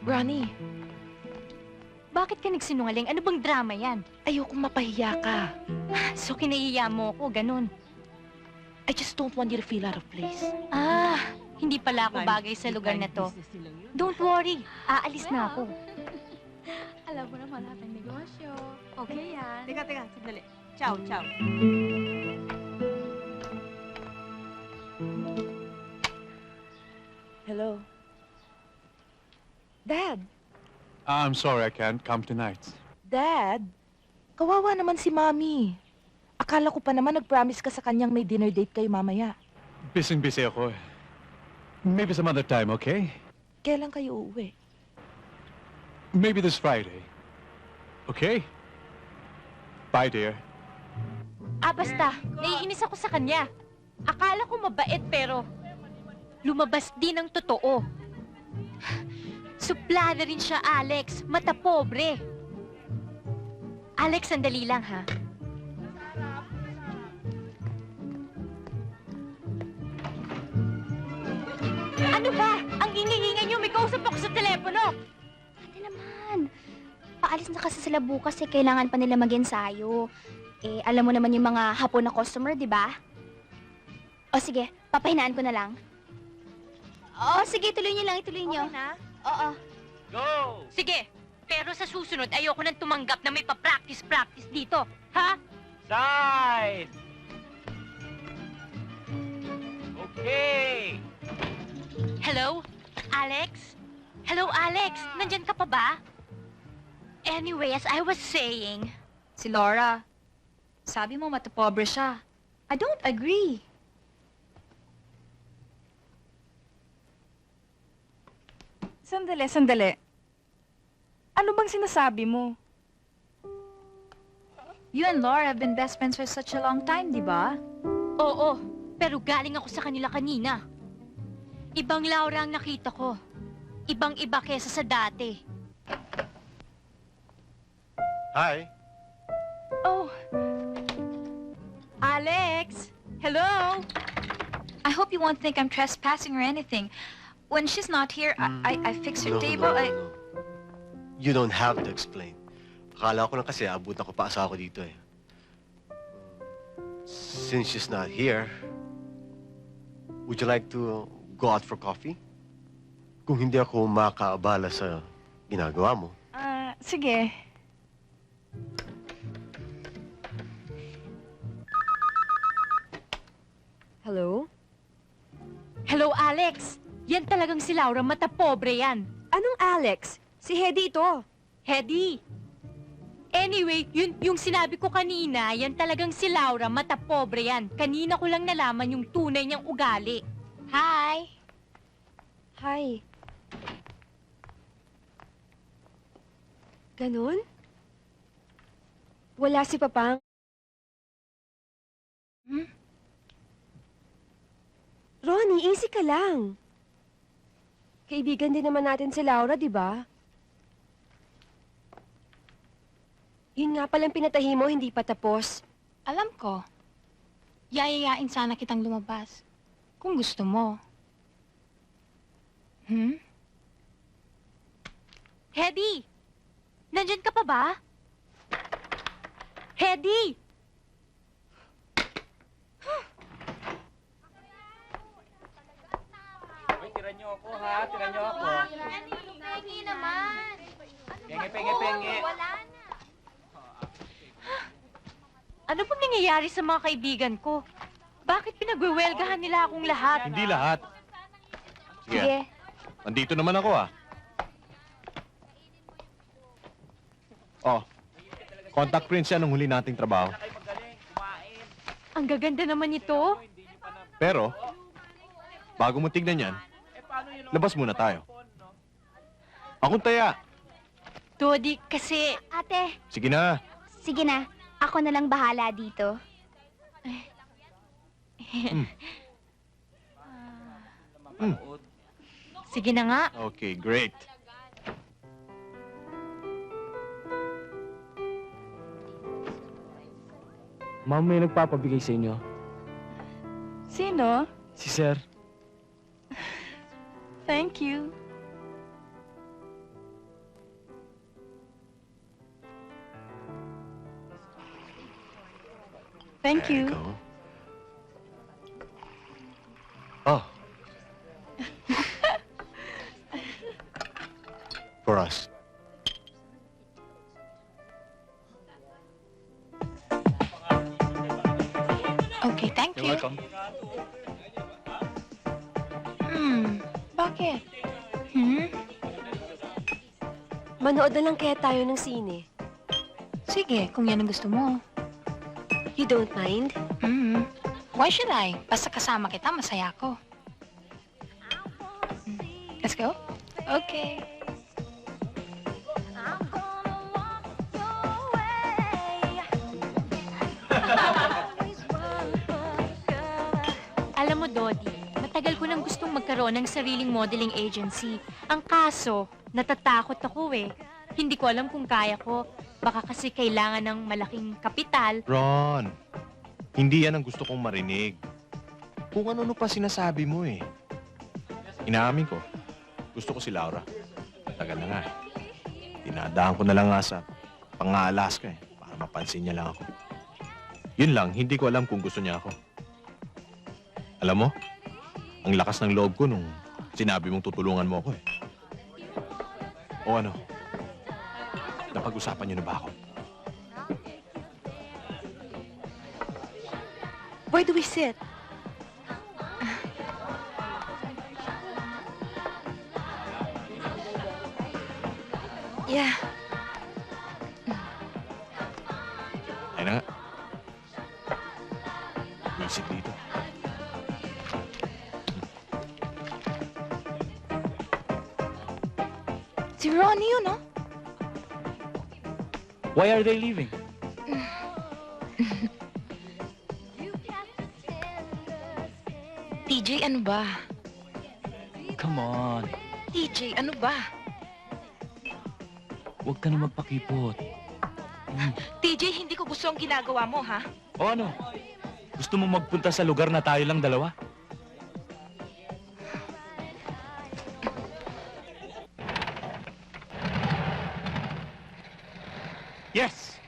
[SPEAKER 4] Ronnie,
[SPEAKER 5] Bakit ka nagsinungaling? Ano bang drama yan?
[SPEAKER 4] ayokong mapahiya ka.
[SPEAKER 5] So kinaiya mo ko, ganun.
[SPEAKER 4] I just don't want you to feel out of place.
[SPEAKER 5] Hindi pala ako bagay sa lugar na to. Don't worry, aalis na ako.
[SPEAKER 13] Alam mo naman ating negosyo. Okay yan.
[SPEAKER 16] Teka, sandali. Ciao.
[SPEAKER 4] Hello. Dad,
[SPEAKER 12] I'm sorry, I can't come tonight.
[SPEAKER 4] Dad, kawawa naman si Mami. Akala ko pa naman nag-promise ka sa kanyang may dinner date kayo mamaya.
[SPEAKER 12] Busy ako eh. Maybe some other time, okay?
[SPEAKER 4] Kailan kayo uuwi?
[SPEAKER 12] Maybe this Friday. Okay? Bye, dear.
[SPEAKER 5] Basta, naiinis ako sa kanya. Akala ko mabait pero lumabas din ang totoo. Suplada rin siya, Alex. Mata pobre. Alex, sandali lang, ha? Ano ba? Ang ingay-ingay niyo, may kausap ako sa telepono.
[SPEAKER 7] Ate naman, paalis na kasi sila bukas eh. Kailangan pa nila mag-ensayo. Eh, alam mo naman yung mga hapon na customer, di ba? O sige, papahinaan ko na lang. O sige, ituloy niyo lang, ituloy niyo.
[SPEAKER 5] Okay na?
[SPEAKER 7] Oo.
[SPEAKER 9] Go!
[SPEAKER 5] Sige, pero sa susunod, ayoko nang tumanggap na may pa-practice dito. Ha?
[SPEAKER 9] Side! Okay!
[SPEAKER 5] Hello? Alex? Hello, Alex? Nandyan ka pa ba? Anyway, as I was saying...
[SPEAKER 2] Si Laura, sabi mo matapobre siya. I don't agree.
[SPEAKER 14] Sandali, sandali. Ano bang sinasabi mo?
[SPEAKER 2] You and Laura have been best friends for such a long time, di ba?
[SPEAKER 5] Oo, pero galing ako sa kanila kanina. Ibang Laura ang nakita ko. Ibang-iba kesa sa dati.
[SPEAKER 11] Hi.
[SPEAKER 14] Oh. Alex! Hello?
[SPEAKER 2] I hope you won't think I'm trespassing or anything. When she's not here, I fix her table.
[SPEAKER 11] No. You don't have to explain. Akala ko lang kasi abutan ko pa asa ako dito eh. Since she's not here, would you like to go out for coffee? Kung hindi ako makaabala sa ginagawa mo.
[SPEAKER 14] Sige.
[SPEAKER 3] Hello?
[SPEAKER 5] Hello, Alex! Yan talagang si Laura, mata pobre yan.
[SPEAKER 3] Anong Alex? Si Hedy ito.
[SPEAKER 5] Hedy! Anyway, yung sinabi ko kanina, yan talagang si Laura, mata pobre yan. Kanina ko lang nalaman yung tunay niyang ugali.
[SPEAKER 7] Hi!
[SPEAKER 3] Hi. Ganon? Wala si Papang? Ronnie, easy ka lang. Kaibigan din naman natin si Laura, di ba? Yun nga palang pinatahi mo, hindi pa tapos.
[SPEAKER 17] Alam ko. Yayayain sana kitang lumabas. Kung gusto mo.
[SPEAKER 5] Hedy! Nandyan ka pa ba? Hedy!
[SPEAKER 10] Tira niyo ako, ha? Tira niyo ako.
[SPEAKER 7] Pengi naman.
[SPEAKER 10] Penge.
[SPEAKER 7] Wala na.
[SPEAKER 5] Ano pong nangyayari sa mga kaibigan ko? Bakit pinagwewelgahan nila akong lahat?
[SPEAKER 1] Hindi lahat. Sige.
[SPEAKER 7] Sige.
[SPEAKER 1] Nandito naman ako, ah. Oh, contact prints yan nung huli nating trabaho.
[SPEAKER 5] Ang gaganda naman ito.
[SPEAKER 1] Pero, bago mo tignan yan, labas muna tayo. Akong taya.
[SPEAKER 5] Dodi, kasi...
[SPEAKER 7] Ate,
[SPEAKER 1] Sige na.
[SPEAKER 7] sige na. Ako na lang bahala dito.
[SPEAKER 5] Sige na nga.
[SPEAKER 1] Okay, great.
[SPEAKER 9] Ma'am, may nagpapabigay sa inyo.
[SPEAKER 14] Sino?
[SPEAKER 9] Si Sir.
[SPEAKER 14] Thank you. Thank
[SPEAKER 11] There
[SPEAKER 14] you.
[SPEAKER 11] go. Oh. For us.
[SPEAKER 17] Okay, thank you.
[SPEAKER 9] You're welcome.
[SPEAKER 17] Bakit?
[SPEAKER 3] Manood na lang kaya tayo ng sine.
[SPEAKER 17] Sige, kung yan ang gusto mo.
[SPEAKER 3] You don't mind?
[SPEAKER 17] Why should I? Basta kasama kita, masaya ako. Let's go? Okay.
[SPEAKER 5] Alam mo, Dodi, Matagal ko nang gustong magkaroon ng sariling modeling agency. Ang kaso, natatakot ako eh. Hindi ko alam kung kaya ko. Baka kasi kailangan ng malaking kapital.
[SPEAKER 1] Ron, hindi yan ang gusto kong marinig. Kung ano-ano pa sinasabi mo eh. Inaamin ko, gusto ko si Laura. Tagal na nga eh. Dinadaan ko na lang nga sa pang-aalas ka eh. Para mapansin niya lang ako. Yun lang, hindi ko alam kung gusto niya ako. Alam mo, ang lakas ng loob ko nung sinabi mong tutulungan mo ako eh. O ano, napag-usapan niyo na ba ako?
[SPEAKER 4] Where do we sit? Yeah.
[SPEAKER 1] Ayun na nga. Visit dito.
[SPEAKER 4] Si Ronnie yun, no?
[SPEAKER 10] Why are they leaving?
[SPEAKER 4] TJ, ano ba?
[SPEAKER 10] Come on.
[SPEAKER 4] TJ, ano ba?
[SPEAKER 10] Huwag ka na magpakipot.
[SPEAKER 4] TJ, hindi ko gusto ang ginagawa mo, ha?
[SPEAKER 10] O ano? Gusto mo magpunta sa lugar na tayo lang dalawa? Yes!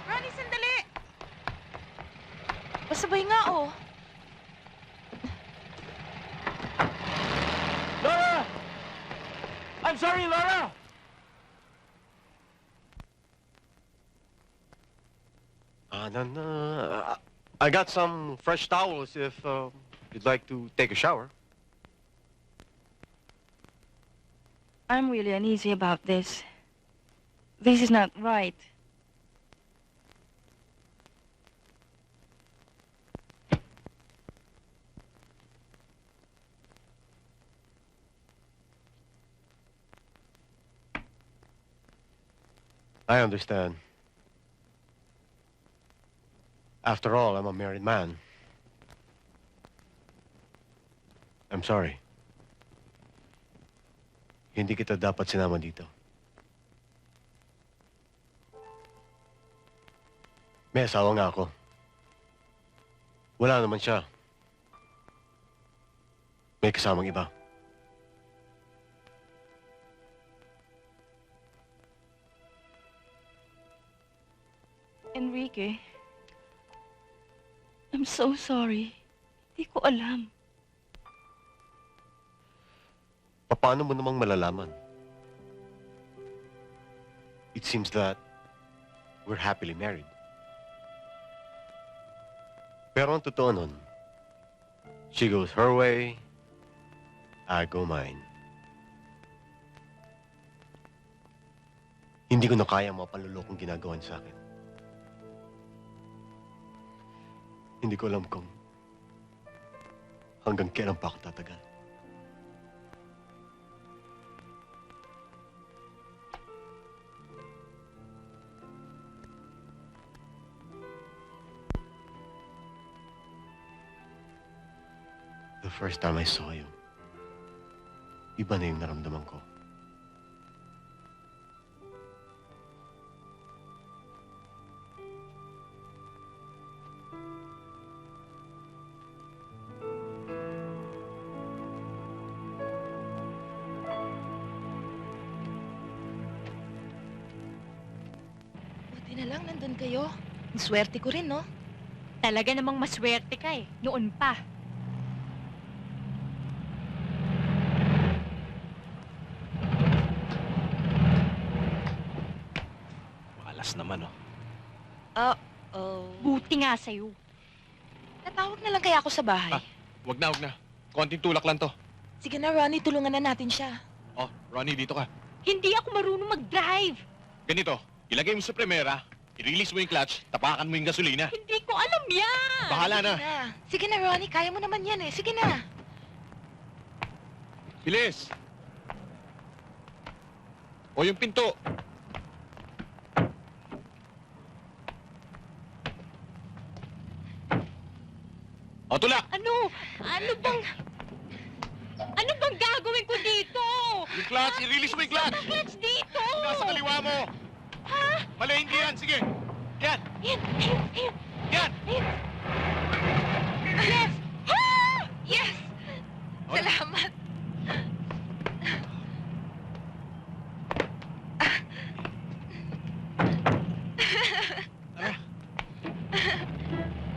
[SPEAKER 4] Ronnie, sandali! Pasabay nga, oh.
[SPEAKER 10] Laura! I'm sorry, Laura!
[SPEAKER 11] I got some fresh towels if you'd like to take a shower.
[SPEAKER 14] I'm really uneasy about this. This is not right.
[SPEAKER 11] I understand. After all, I'm a married man. I'm sorry. Hindi kita dapat sinama dito. May asawa nga ako. Wala naman siya. May kasamang iba.
[SPEAKER 14] Enrique, I'm so sorry. Hindi ko alam.
[SPEAKER 11] Paano mo namang malalaman? It seems that we're happily married. Pero ang totoo nun, she goes her way, I go mine. Hindi ko na kaya ang mga panlulokong ginagawa niya sa akin. Hindi ko alam kung hanggang kailan pa ako tatagal. The first time I saw you, iba na yung naramdaman ko.
[SPEAKER 4] Buti na lang nandun kayo. Ang swerte ko rin, no?
[SPEAKER 5] Talaga namang maswerte ka eh. Noon pa.
[SPEAKER 1] Malas naman, oh.
[SPEAKER 4] Uh-oh.
[SPEAKER 5] Buti nga sa'yo.
[SPEAKER 4] Natawag na lang kaya ako sa bahay.
[SPEAKER 1] Wag na, wag na. Konting tulak lang to.
[SPEAKER 4] Sige na, Ronnie, tulungan na natin siya.
[SPEAKER 1] Oh, Ronnie, dito ka.
[SPEAKER 5] Hindi ako marunong mag-drive.
[SPEAKER 1] Ganito, ilagay mo sa primera, i-release mo yung clutch, tapakan mo yung gasolina.
[SPEAKER 5] Hindi ko alam yan.
[SPEAKER 1] Bahala na.
[SPEAKER 4] Sige na, Ronnie, kaya mo naman yan eh. Sige na.
[SPEAKER 1] Bilis! O yung pinto.
[SPEAKER 8] O, tulak!
[SPEAKER 5] Ano? Ano bang gagawin ko dito?
[SPEAKER 8] Yung clutch, i-release mo yung clutch!
[SPEAKER 5] Saan ang clutch dito?
[SPEAKER 8] Nasa kaliwa mo!
[SPEAKER 5] Ha?
[SPEAKER 8] Mali, hindi yan. Sige. Yan.
[SPEAKER 5] Yan.
[SPEAKER 8] Yan.
[SPEAKER 4] Yes! Ah! Yes!
[SPEAKER 8] O,
[SPEAKER 4] Salamat!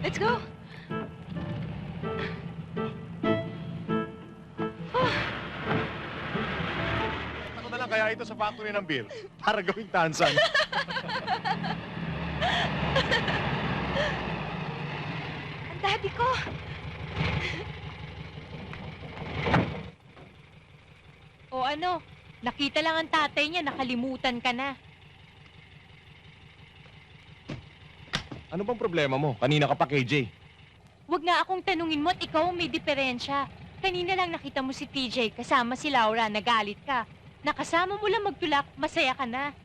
[SPEAKER 4] Let's go!
[SPEAKER 1] Ako na lang kaya ito sa factory ng Bill para gawing tansan.
[SPEAKER 4] Ang daddy ko!
[SPEAKER 5] O ano? Nakita lang ang tatay niya, nakalimutan ka na.
[SPEAKER 1] Ano bang problema mo? Kanina ka pa, KJ.
[SPEAKER 5] Huwag nga akong tanungin mo at ikaw ang may diferensya. Kanina lang nakita mo si TJ kasama si Laura, nagalit ka. Nakasama mo lang magtulak, masaya ka na.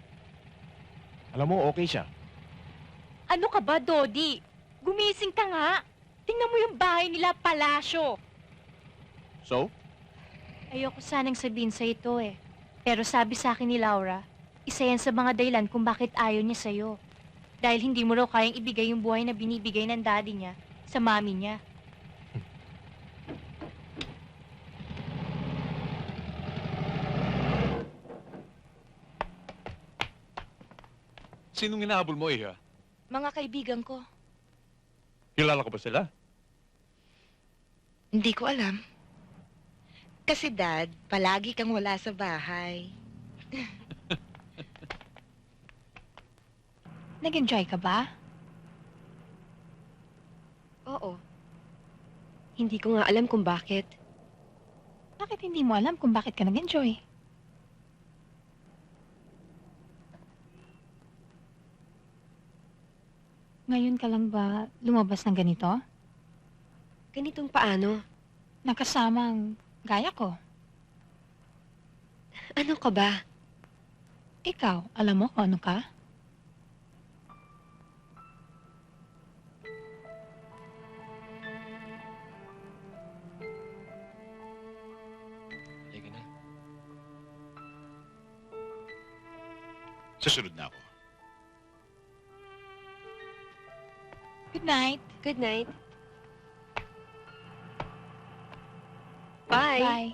[SPEAKER 1] Alam mo, okay siya.
[SPEAKER 5] Ano ka ba, Dodi? Gumising ka nga. Tingnan mo yung bahay nila, palasyo.
[SPEAKER 1] So?
[SPEAKER 5] Ayoko sanang sabihin sa ito eh. Pero sabi sa akin ni Laura, isa yan sa mga dahilan kung bakit ayaw niya sa'yo. Dahil hindi mo raw kayang ibigay yung buhay na binibigay ng daddy niya sa mami niya.
[SPEAKER 8] Sinong hinahabol mo, Iha?
[SPEAKER 4] Mga kaibigan ko.
[SPEAKER 8] Kilala ko ba sila?
[SPEAKER 4] Hindi ko alam. Kasi Dad, palagi kang wala sa bahay.
[SPEAKER 17] Nag-enjoy ka ba?
[SPEAKER 3] Oo. Hindi ko nga alam kung bakit.
[SPEAKER 17] Bakit hindi mo alam kung bakit ka nag-enjoy? Ngayon ka lang ba lumabas ng ganito?
[SPEAKER 3] Ganitong paano?
[SPEAKER 17] Nakasamang gaya ko.
[SPEAKER 3] Ano ka ba?
[SPEAKER 17] Ikaw, alam mo kung ano ka?
[SPEAKER 9] Halika na.
[SPEAKER 8] Susunod na ako.
[SPEAKER 17] Good night.
[SPEAKER 3] Good night. Bye.
[SPEAKER 17] Bye.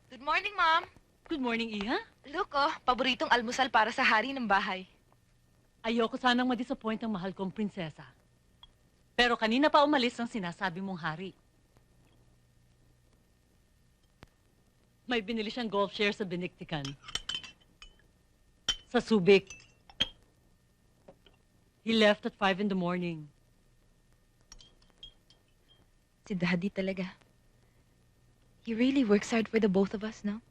[SPEAKER 4] Good morning, Mom.
[SPEAKER 16] Good morning, Iha.
[SPEAKER 4] Look, oh, paboritong almusal para sa hari ng bahay.
[SPEAKER 16] Ayoko sanang ma-disappoint ang mahal kong prinsesa. Pero kanina pa umalis ang sinasabi mong hari. May binili siyang golf share sa Benictican. Sa Subic. He left at 5 in the morning.
[SPEAKER 4] Si Daddy talaga. He really works hard for the both of us, no?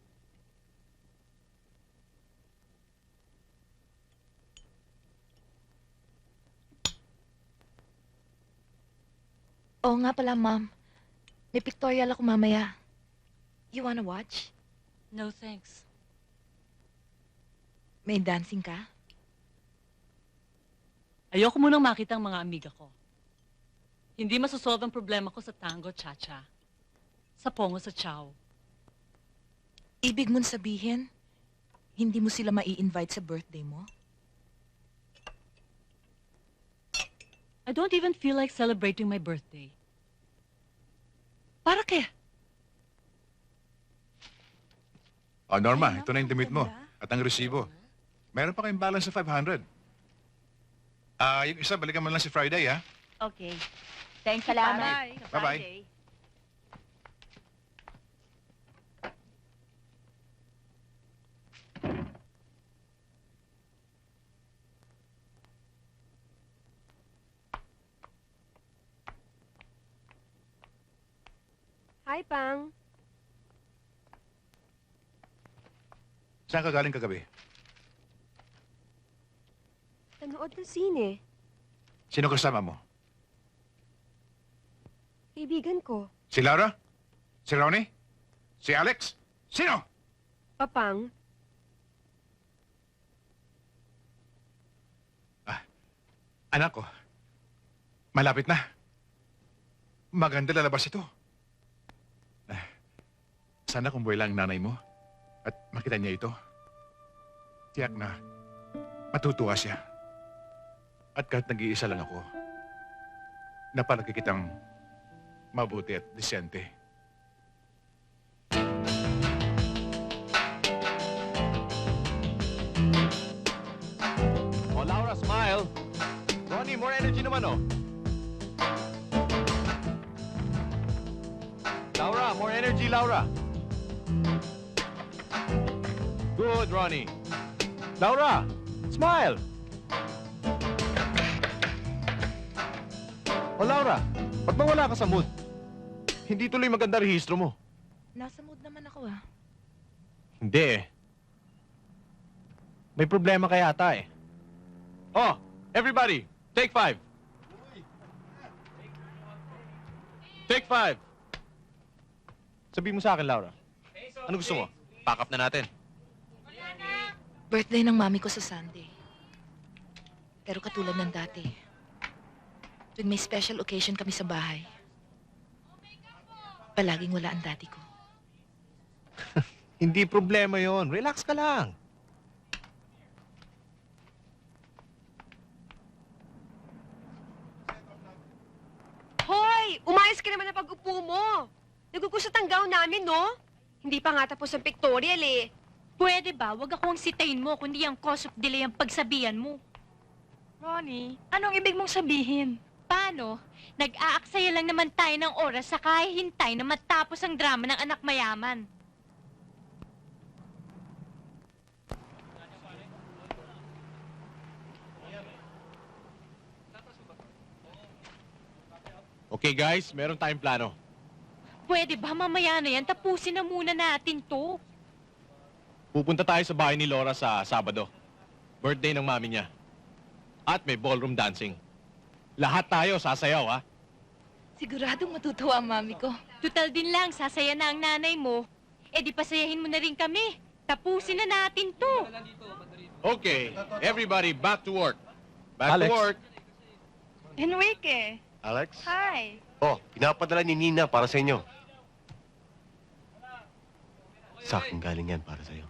[SPEAKER 4] Oo nga pala, Mom. May pictorial ako mamaya. You wanna watch?
[SPEAKER 16] No, thanks.
[SPEAKER 4] May dancing ka?
[SPEAKER 16] Ayoko munang makita ang mga amiga ko. Hindi masosolve ang problema ko sa tango, cha-cha. Sa pongo, sa chow.
[SPEAKER 4] Ibig mong sabihin, hindi mo sila mai-invite sa birthday mo?
[SPEAKER 16] I don't even feel like celebrating my birthday. Para kaya?
[SPEAKER 8] O, Norma, ito na yung damit mo. At ang resibo. Meron pa kayong balance sa 500. Yung isa, balikan mo lang si Friday, ha?
[SPEAKER 5] Okay. Thanks,
[SPEAKER 7] Salamat.
[SPEAKER 8] Bye-bye.
[SPEAKER 3] Hi, Pang.
[SPEAKER 8] Saan ka galing kagabi?
[SPEAKER 3] Nanood ng sine.
[SPEAKER 8] Sino kasama mo?
[SPEAKER 3] Kaibigan ko.
[SPEAKER 8] Si Laura? Si Ronnie? Si Alex? Sino?
[SPEAKER 3] Papang,
[SPEAKER 8] Anak ko, malapit na. Maganda lalabas ito. Sana kung buhay lang ang nanay mo at makita niya ito. Tiyak na matutuwa siya. At kahit nag-iisa lang ako, napalagi kitang mabuti at disente.
[SPEAKER 1] Oh, Laura, smile. Ronnie, more energy naman, oh. Laura, more energy, Laura. Good, Ronnie. Laura, smile. Oh, Laura, ba't ba wala ka sa mood? Hindi tuloy maganda rehistro mo.
[SPEAKER 4] Nasa mood naman ako ah.
[SPEAKER 1] Hindi eh. May problema ka yata eh. Oh, everybody, take 5. Take 5. Sabihin mo sa akin, Laura. Ano gusto mo? Pack up na natin.
[SPEAKER 4] Birthday ng mami ko sa Sunday. Pero katulad ng dati, tuwing may special occasion kami sa bahay, palaging wala ang daddy ko.
[SPEAKER 1] Hindi problema yon. Relax ka lang.
[SPEAKER 3] Hoy! Umayos ka naman na pag-upo mo. Nagugusot ang gown namin, no? Hindi pa nga tapos ang pictorial eh.
[SPEAKER 5] Pwede ba? Huwag akong sitayin mo, kundi ang cause of delay ang pagsabihan mo.
[SPEAKER 14] Ronnie, anong ibig mong sabihin?
[SPEAKER 5] Paano? Nag-aaksaya lang naman tayo ng oras sa kahihintay na matapos ang drama ng anak mayaman.
[SPEAKER 1] Okay guys, meron tayong plano.
[SPEAKER 5] Pwede ba mamaya na yan? Tapusin na muna natin to.
[SPEAKER 1] Pupunta tayo sa bahay ni Laura sa Sabado. Birthday ng mami niya. At may ballroom dancing. Lahat tayo sasayaw, ha?
[SPEAKER 4] Siguradong matutuwa ang mami ko.
[SPEAKER 5] Tutal din lang, sasaya na ang nanay mo. Eh di pasayahin mo na rin kami. Tapusin na natin to.
[SPEAKER 1] Okay, everybody back to work. Back
[SPEAKER 12] Alex.
[SPEAKER 1] to work.
[SPEAKER 14] Enrique,
[SPEAKER 11] Alex?
[SPEAKER 14] hi.
[SPEAKER 11] Oh, pinapadala ni Nina para sa inyo. Sa akin galing yan para sa'yo.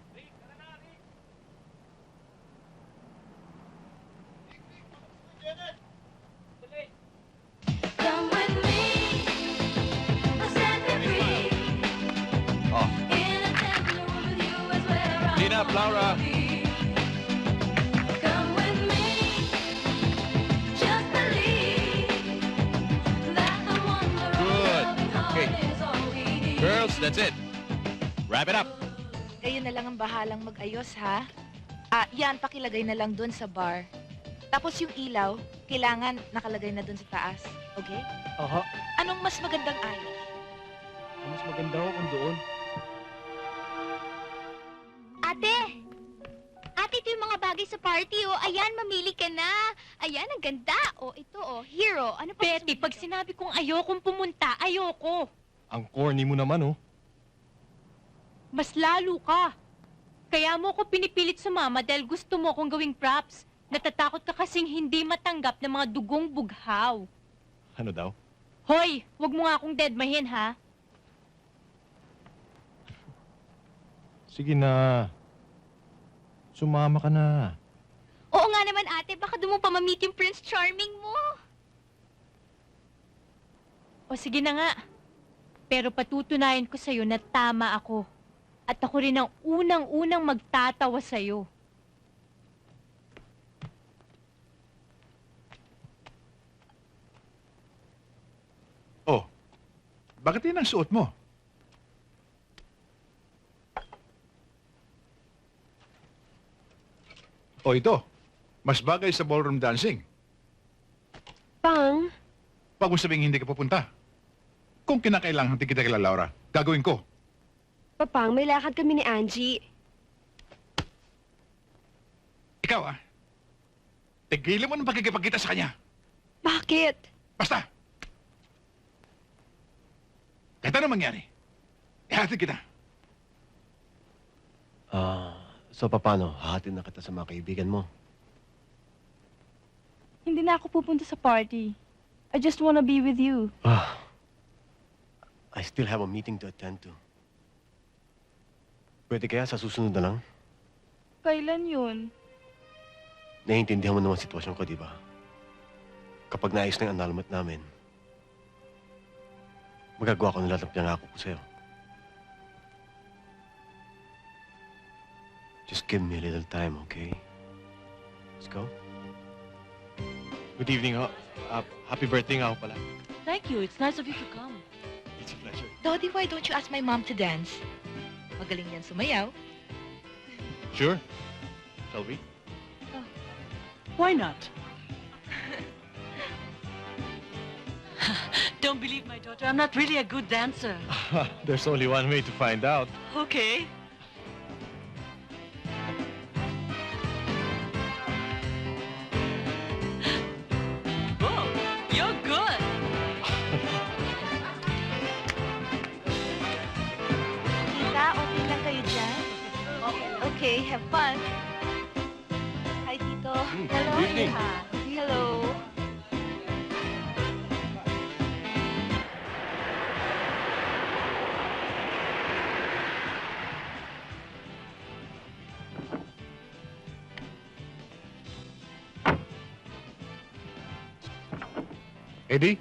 [SPEAKER 1] Oh. Clean up, Laura. Good. Okay. Girls, that's it. Wrap it up.
[SPEAKER 4] Kayo na lang ang bahalang mag-ayos, ha? Yan, pakilagay na lang doon sa bar. Tapos yung ilaw, kailangan nakalagay na doon sa taas. Okay?
[SPEAKER 9] Aha.
[SPEAKER 4] Anong mas magandang ayos?
[SPEAKER 9] Mas maganda ho kung doon.
[SPEAKER 7] Ate! Ate, ito yung mga bagay sa party, oh. Ayan, mamili ka na. Ayan, ang ganda. Oh, ito, oh. Hero. Ano pa?
[SPEAKER 5] Betty, pag sinabi kong ayokong pumunta, ayoko.
[SPEAKER 1] Ang corny mo naman, oh.
[SPEAKER 5] Mas lalo ka. Kaya mo ko pinipilit sumama dahil gusto mo kong gawing props. Natatakot ka kasing hindi matanggap ng mga dugong bughaw.
[SPEAKER 1] Ano daw?
[SPEAKER 5] Hoy, wag mo nga akong deadmahin, ha?
[SPEAKER 1] Sige na. Sumama ka na.
[SPEAKER 7] Oo nga naman, ate. Baka doon mo pa ma-meet yung Prince Charming mo.
[SPEAKER 5] O sige na nga. Pero patutunayan ko sa'yo na tama ako. At ako rin ang unang-unang magtatawa sa'yo.
[SPEAKER 8] Oh, bakit yun ang suot mo? Oh, ito. Mas bagay sa ballroom dancing.
[SPEAKER 3] Pang,
[SPEAKER 8] Wag mo sabihing hindi ka pupunta. Kung kinakailangan hindi kita kila Laura, gagawin ko.
[SPEAKER 3] Papang, may lakad kami ni Angie.
[SPEAKER 8] Ikaw, tigilan mo ng pagkikipagkita sa kanya.
[SPEAKER 3] Bakit?
[SPEAKER 8] Basta! Kahit ano mangyari, ihatid kita.
[SPEAKER 11] So paano? Hahatid na kita sa mga kaibigan mo.
[SPEAKER 14] Hindi na ako pupunta sa party. I just wanna be with you.
[SPEAKER 11] I still have a meeting to attend to. Pwede kaya sa susunod na lang?
[SPEAKER 14] Kailan yun?
[SPEAKER 11] Naiintindihan mo naman sitwasyon ko, di ba? Kapag naayos na yung annulment namin, magagawa ko ng lahat ng pinangako ko sa'yo. Just give me a little time, okay? Let's go.
[SPEAKER 1] Good evening, ho. Happy birthday nga ako pala.
[SPEAKER 16] Thank you. It's nice of you to come.
[SPEAKER 1] It's a pleasure.
[SPEAKER 4] Dodi, why don't you ask my mom to dance? Magaling yan sumayaw.
[SPEAKER 1] Sure. Shall we?
[SPEAKER 16] Why not? Don't believe my daughter. I'm not really a good dancer.
[SPEAKER 1] There's only one way to find out.
[SPEAKER 16] Okay. Oh, you're good.
[SPEAKER 4] Tita, okay lang kayo dyan? Okay, have fun. Hi, Tito. Hello,
[SPEAKER 1] good evening.
[SPEAKER 4] Tita. Hello.
[SPEAKER 8] Eddie?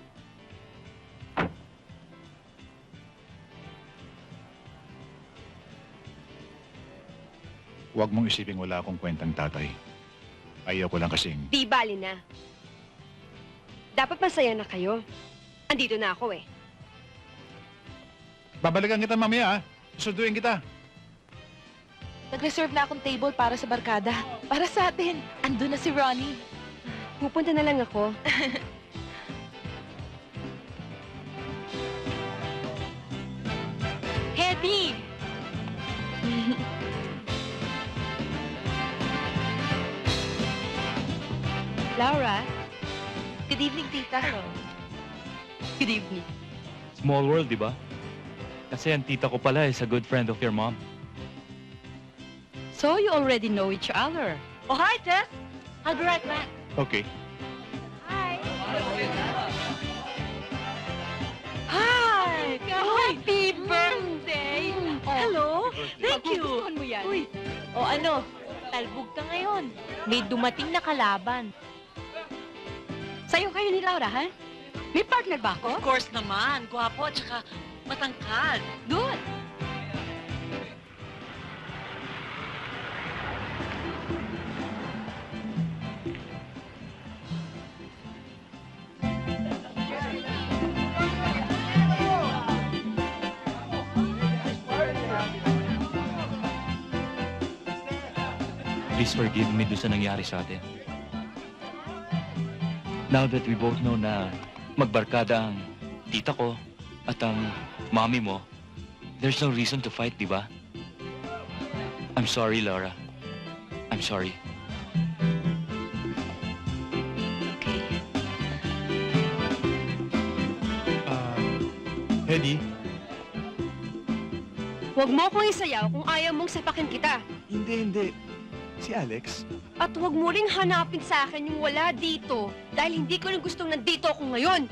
[SPEAKER 8] Huwag mong isiping wala akong kwentang tatay. Ayaw ko lang kasing...
[SPEAKER 3] Di bali na. Dapat masaya na kayo. Andito na ako eh.
[SPEAKER 8] Babalikan kita mamaya, ah. Susunduin kita.
[SPEAKER 4] Nag-reserve na akong table para sa barkada. Para sa atin. Andun na si Ronnie.
[SPEAKER 3] Pupunta na lang ako.
[SPEAKER 5] Hedy!
[SPEAKER 4] Laura. Good evening, Tita.
[SPEAKER 5] Good evening.
[SPEAKER 10] Small world, di ba? Kasi ang tita ko pala is a good friend of your mom.
[SPEAKER 5] So you already know each other.
[SPEAKER 16] Oh, hi, Tess. I'll be right back.
[SPEAKER 1] Okay.
[SPEAKER 16] Hi.
[SPEAKER 5] Happy birthday!
[SPEAKER 16] Hello. Thank you.
[SPEAKER 5] Magugustuhan mo yan.
[SPEAKER 16] Uy.
[SPEAKER 5] O ano, talbog ka ngayon. May dumating na kalaban. Sa'yo kayo ni Laura, ha? May partner ba ako?
[SPEAKER 16] Of course naman. Gwapo at saka matangkad.
[SPEAKER 5] Good.
[SPEAKER 10] Please forgive me doon sa nangyari sa atin. Now that we both know na magbarkada ang tita ko at ang mommy mo, there's no reason to fight, di ba? I'm sorry, Laura. I'm sorry.
[SPEAKER 12] Eddie?
[SPEAKER 3] Huwag mo akong isayaw kung ayaw mong sapakin kita.
[SPEAKER 12] Hindi. Si Alex?
[SPEAKER 3] At huwag mo ring hanapin sa akin yung wala dito dahil hindi ko rin gustong nandito ako ngayon.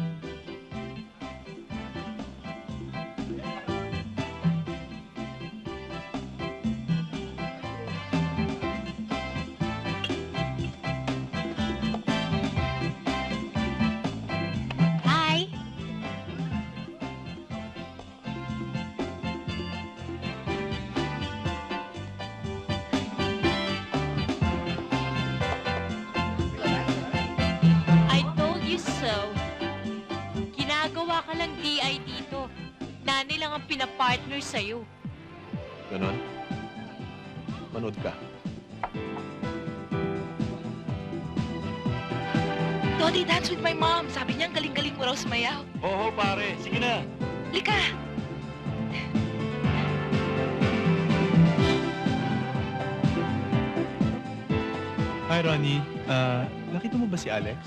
[SPEAKER 7] Hi!
[SPEAKER 5] I told you so. Ginagawa ka lang DI dito. Nanay lang ang pinapartner sa'yo.
[SPEAKER 1] Ganon? Manood ka.
[SPEAKER 4] Dodi, dance with my mom. Sabi niya, ang galing-galing mo raw sumayaw.
[SPEAKER 10] Oo, pare. Sige na.
[SPEAKER 4] Lika!
[SPEAKER 12] Hi, Ronnie. Nakita mo ba si Alex?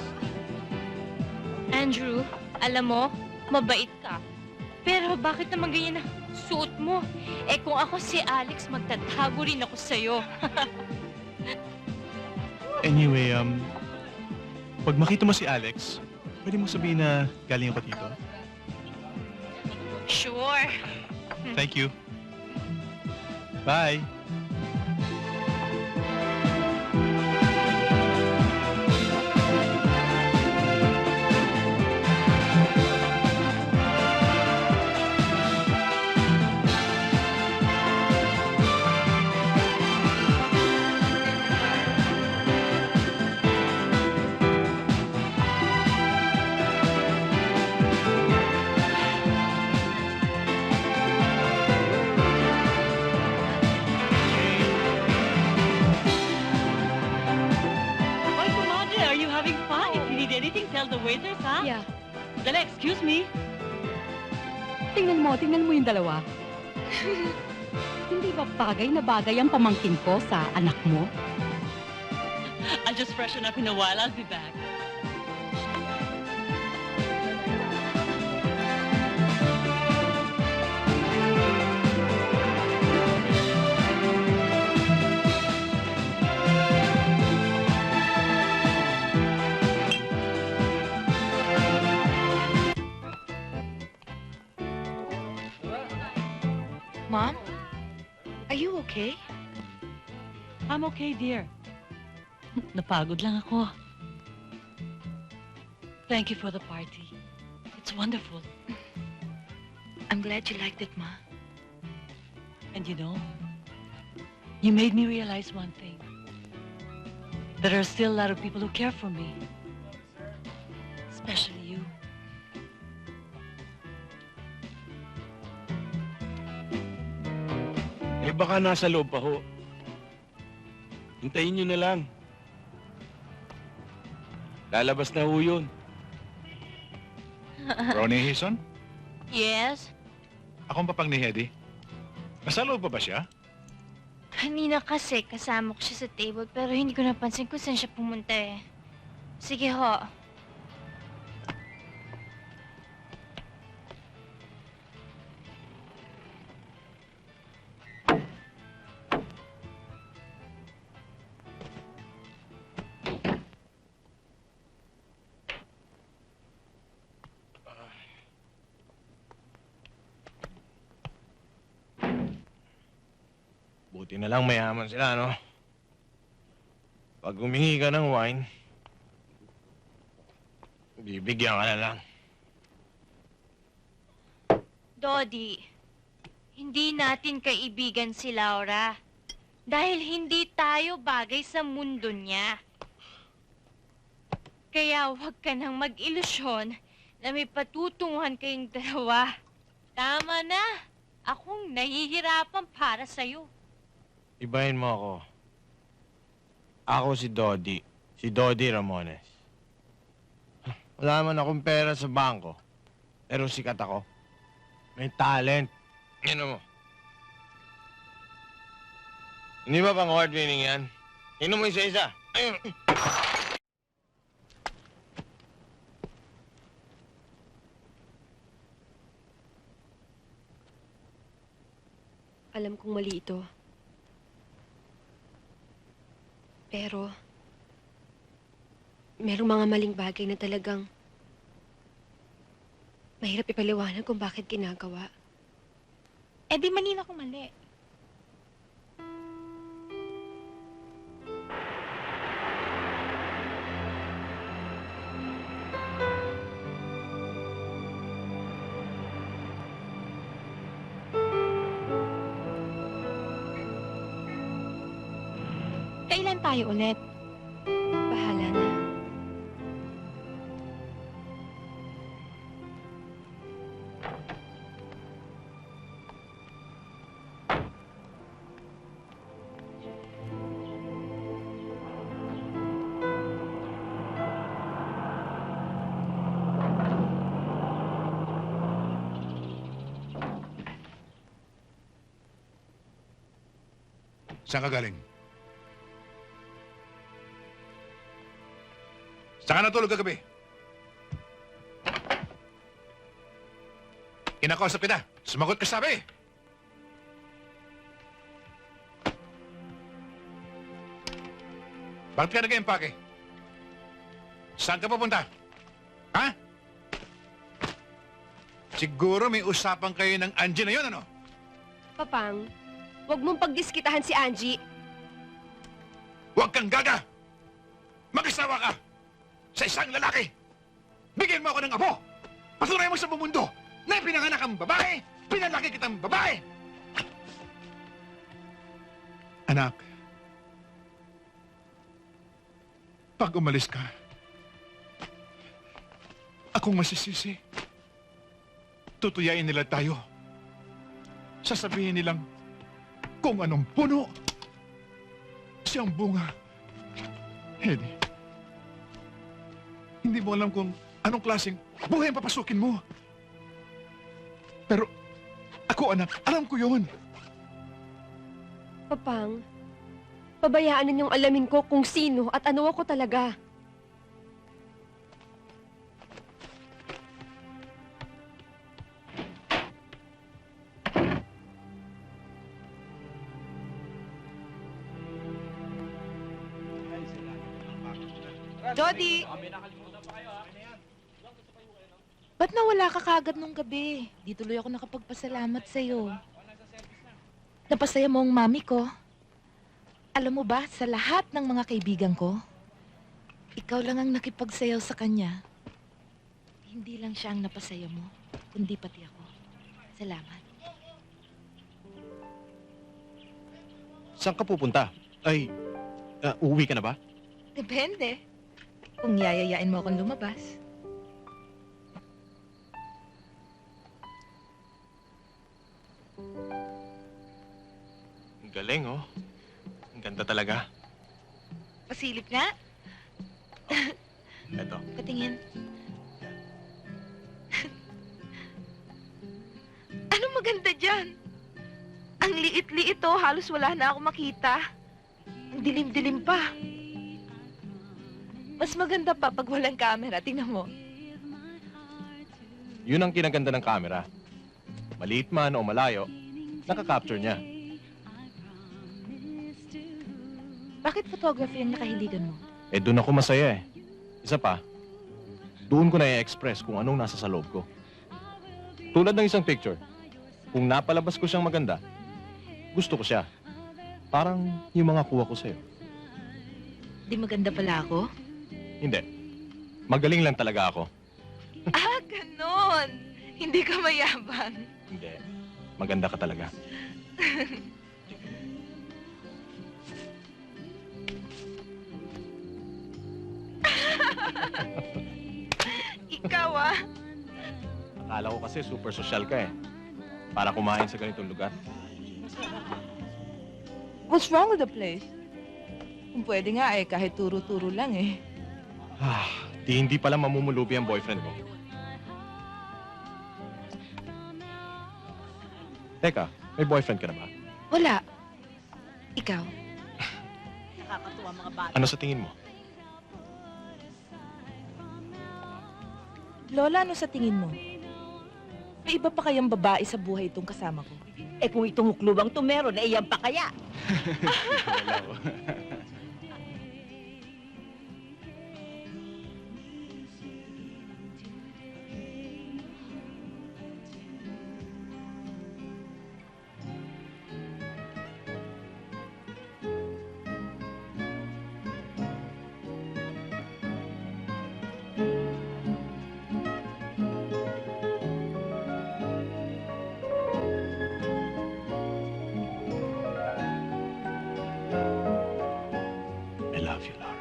[SPEAKER 5] Andrew, alam mo, mabait ka. Pero bakit naman ganyan ang suot mo? Eh kung ako si Alex, magtatago rin ako sa'yo.
[SPEAKER 12] Anyway, Pag makita mo si Alex, pwede mo sabihin na galing ako dito.
[SPEAKER 5] Sure.
[SPEAKER 12] Thank you. Bye.
[SPEAKER 16] Oy, comadre, are you having fun? If you need anything, tell the waiters, ha?
[SPEAKER 13] Yeah.
[SPEAKER 16] Dali, excuse me.
[SPEAKER 13] Tingnan mo yung dalawa. Hindi ba bagay na bagay ang pamangkin ko sa anak mo?
[SPEAKER 16] I'll just freshen up in a while. I'll be back.
[SPEAKER 4] Mom? Are you okay?
[SPEAKER 16] I'm okay, dear. Napagod lang ako. Thank you for the party. It's wonderful.
[SPEAKER 4] I'm glad you liked it, Ma.
[SPEAKER 16] And you know, you made me realize one thing. There are still a lot of people who care for me. Especially you.
[SPEAKER 18] Eh baka nasa loob pa ho. Hintayin nyo na lang. Lalabas na ho yun.
[SPEAKER 8] Ronnie Hison?
[SPEAKER 5] Yes?
[SPEAKER 8] Akong papang ni Hedy. Nasa loob pa ba siya?
[SPEAKER 5] Kanina kasi kasama ko siya sa table pero hindi ko napansin kung saan siya pumunta eh. Sige ho.
[SPEAKER 1] Buti na lang mayaman sila, no? Pag humingi ka ng wine, bibigyan ka na lang.
[SPEAKER 5] Dodi, hindi natin kaibigan si Laura. Dahil hindi tayo bagay sa mundo niya. Kaya huwag ka nang mag-ilusyon na may patutunguhan kayong dalawa. Tama na. Akong nahihirapan para sa'yo.
[SPEAKER 1] Ibahin mo ako. Ako si Dodi. Si Dodi Ramones. Wala man akong pera sa bangko. Pero sikat ako. May talent. Ano mo? Hindi ba pang award winning yan? Inom mo isa-isa. Ayun.
[SPEAKER 3] Alam kong mali ito. Pero, merong mga maling bagay na talagang mahirap ipaliwanag kung bakit ginagawa.
[SPEAKER 17] Eh di mali na kung mali. Kailan tayo ulit?
[SPEAKER 3] Bahala na.
[SPEAKER 8] Saan ka galing? Saan ka natulog kagabi? Kinakausap kita. Sumagot ka sabi. Bakit ka nag-empake? Saan ka pupunta? Ha? Siguro may usapan kayo ng Angie na yun, ano?
[SPEAKER 3] Papang, huwag mong pagdiskitahan si Angie.
[SPEAKER 8] Huwag kang gaga! Mag-asawa ka sa isang lalaki! Bigyan mo ako ng apo! Patunayan mo sa buong mundo na pinanganak kang babae! Pinalaki kitang babae! Anak, pag umalis ka, akong masisisi. Tutuyain nila tayo. Sasabihin nilang kung anong puno, siyang bunga. Eddie, hindi mo alam kung anong klaseng buhay ang papasukin mo. Pero ako, anak, alam ko yun.
[SPEAKER 3] Papang, pabayaan ninyong alamin ko kung sino at ano ako talaga.
[SPEAKER 4] Dodi! Ba't nawala ka kagad nung gabi? Di tuloy ako nakapagpasalamat sa'yo. Napasaya mo ang mami ko. Alam mo ba, sa lahat ng mga kaibigan ko, ikaw lang ang nakipagsayaw sa kanya. Hindi lang siya ang napasaya mo, kundi pati ako. Salamat.
[SPEAKER 1] Saan ka pupunta? Ay, uuwi ka na ba?
[SPEAKER 4] Depende. Kung yayayain mo akong lumabas.
[SPEAKER 1] Ang galing, oh. Ang ganda talaga.
[SPEAKER 4] Pasilip nga.
[SPEAKER 1] Eto.
[SPEAKER 4] Patingin. Ano maganda dyan? Ang liit-liit oh, halos wala na ako makita. Ang dilim-dilim pa. Mas maganda pa pag walang camera. Tingnan mo.
[SPEAKER 1] Yun ang kinaganda ng camera. Maliit man o malayo, nakaka-capture niya.
[SPEAKER 4] Bakit photography ang nakahiligan mo?
[SPEAKER 1] Eh, doon ako masaya eh. Isa pa, doon ko na i-express kung anong nasa sa loob ko. Tulad ng isang picture, kung napalabas ko siyang maganda, gusto ko siya. Parang yung mga kuha ko sa'yo.
[SPEAKER 4] Di maganda pala ako?
[SPEAKER 1] Hindi. Magaling lang talaga ako.
[SPEAKER 4] Ah, ganon! Hindi ka mayabang.
[SPEAKER 1] Hindi. Maganda ka talaga.
[SPEAKER 4] Ikaw ah.
[SPEAKER 1] Akala ko kasi super social ka eh. Para kumain sa ganitong lugar.
[SPEAKER 4] What's wrong with the place? Kung pwede nga eh, kahit turo-turo lang eh.
[SPEAKER 1] Hindi pala mamumulubi ang boyfriend ko. Teka, may boyfriend ka na ba?
[SPEAKER 4] Wala. Ikaw?
[SPEAKER 16] Nakakatuwa mga bata.
[SPEAKER 1] Ano sa tingin mo?
[SPEAKER 4] Lola, ano sa tingin mo? May iba pa kayang babae sa buhay itong kasama ko?
[SPEAKER 16] Eh kung itong muklubang to meron, eh yan pa kaya?
[SPEAKER 1] I love you, Laura.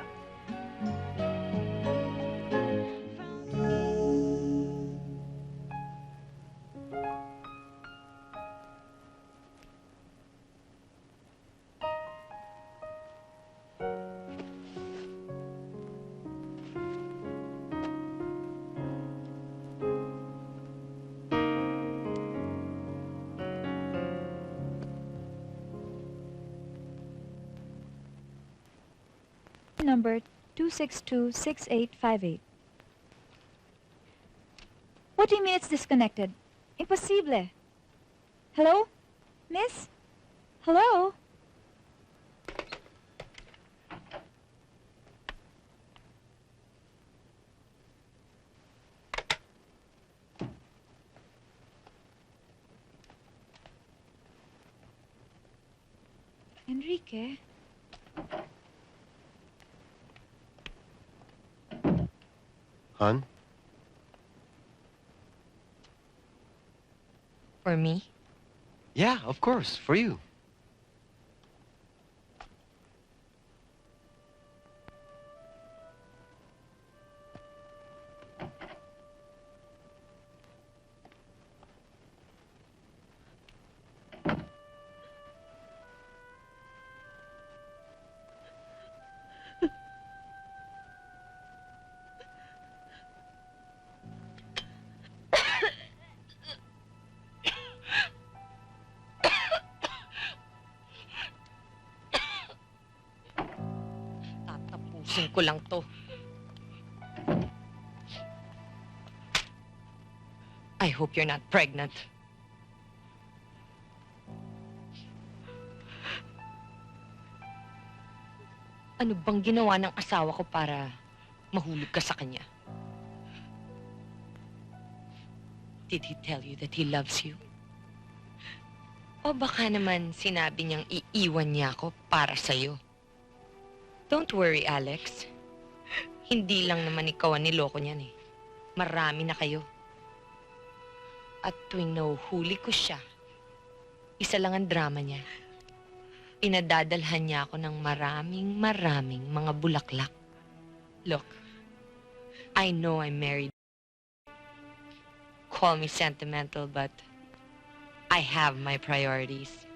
[SPEAKER 2] Number 2626858. What do you mean it's disconnected? Impossible. Hello? Miss? Hello? Enrique?
[SPEAKER 11] Han?
[SPEAKER 19] For me?
[SPEAKER 11] Yeah, of course. For you.
[SPEAKER 19] Tatapusin ko lang to. I hope you're not pregnant. Ano bang ginawa ng asawa ko para mahulog ka sa kanya? Did he tell you that he loves you? O baka naman sinabi niyang iiwan niya ako para sa'yo? Don't worry, Alex. Hindi lang naman ikaw ang niloko niyan eh. Marami na kayo. At tuwing nahuhuli ko siya, isa lang ang drama niya. Pinadadalhan niya ako ng maraming mga bulaklak. Look, I know I'm married. Call me sentimental, but I have my priorities.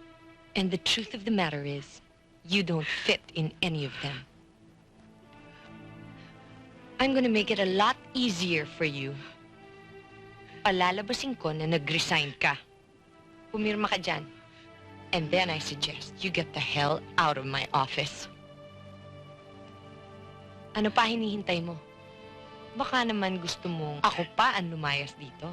[SPEAKER 19] And the truth of the matter is, you don't fit in any of them. I'm gonna make it a lot easier for you. Palalabasin ko na nag-resign ka. Pumirma ka dyan. And then I suggest you get the hell out of my office. Ano pa hinihintay mo? Baka naman gusto mong ako pa ang lumayas dito.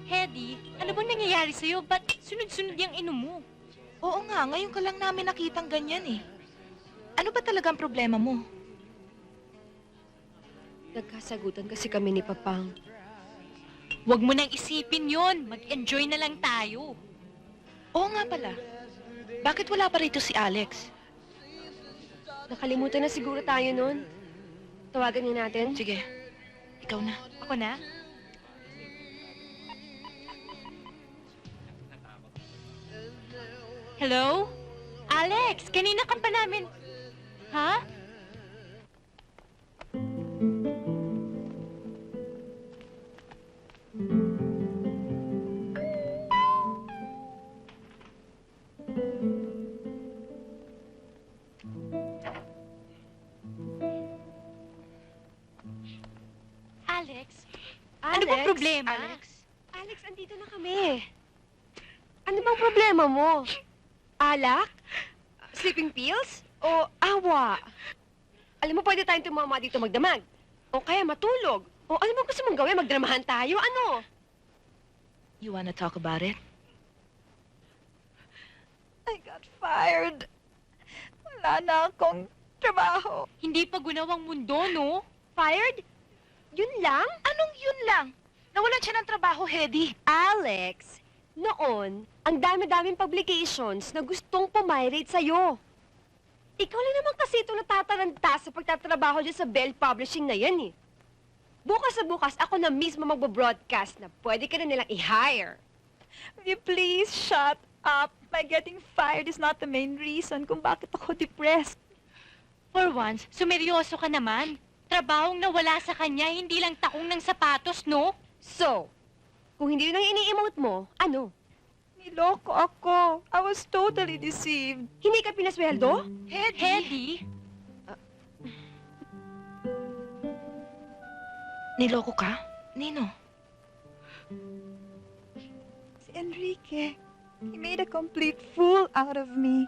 [SPEAKER 5] Hedy, ano bang nangyayari sa'yo? Ba't sunod-sunod yung inom mo?
[SPEAKER 4] Oo nga, ngayon ka lang namin nakitang ganyan eh. Ano ba talaga ang problema mo?
[SPEAKER 3] Nagkasagutan kasi kami ni Papang.
[SPEAKER 5] Huwag mo nang isipin yon. Mag-enjoy na lang tayo.
[SPEAKER 4] Oo nga pala. Bakit wala pa rito si Alex?
[SPEAKER 3] Nakalimutan na siguro tayo nun. Tawagan niya natin.
[SPEAKER 4] Sige. Ikaw na.
[SPEAKER 5] Ako na? Hello? Alex, kanina ka pa namin. Ha? Alex? Ano bang problema?
[SPEAKER 3] Alex, andito na kami. Ano bang problema mo? Alak? Sleeping pills? O awa? Alam mo, pwede tayong tumama dito magdamag. O kaya matulog. O ano bang gusto mong gawin? Magdramahan tayo? Ano?
[SPEAKER 4] You wanna talk about it?
[SPEAKER 2] I got fired. Wala na akong trabaho.
[SPEAKER 5] Hindi pa gunawang mundo, no?
[SPEAKER 3] Fired? Yun lang?
[SPEAKER 4] Anong yun lang? Nawalan siya ng trabaho, Hedy.
[SPEAKER 3] Alex, noon, ang dami-daming publications na gustong pumirate sa'yo. Ikaw lang naman kasi ito natataranta sa pagtatrabaho dyan sa Bell Publishing na yan eh. Bukas sa bukas, ako na mismo magbo-broadcast na pwede ka na nilang i-hire.
[SPEAKER 2] Will you please shut up? My getting fired is not the main reason kung bakit ako depressed.
[SPEAKER 5] For once, sumeryoso ka naman. Trabahong nawala sa kanya, hindi lang takong ng sapatos, no?
[SPEAKER 3] So, kung hindi yun ang ini-emote mo, ano?
[SPEAKER 2] Niloko ako. I was totally deceived.
[SPEAKER 3] Hindi ka pinasweldo?
[SPEAKER 5] Hedy?
[SPEAKER 4] Niloko ka? Nino?
[SPEAKER 2] Si Enrique. He made a complete fool out of me.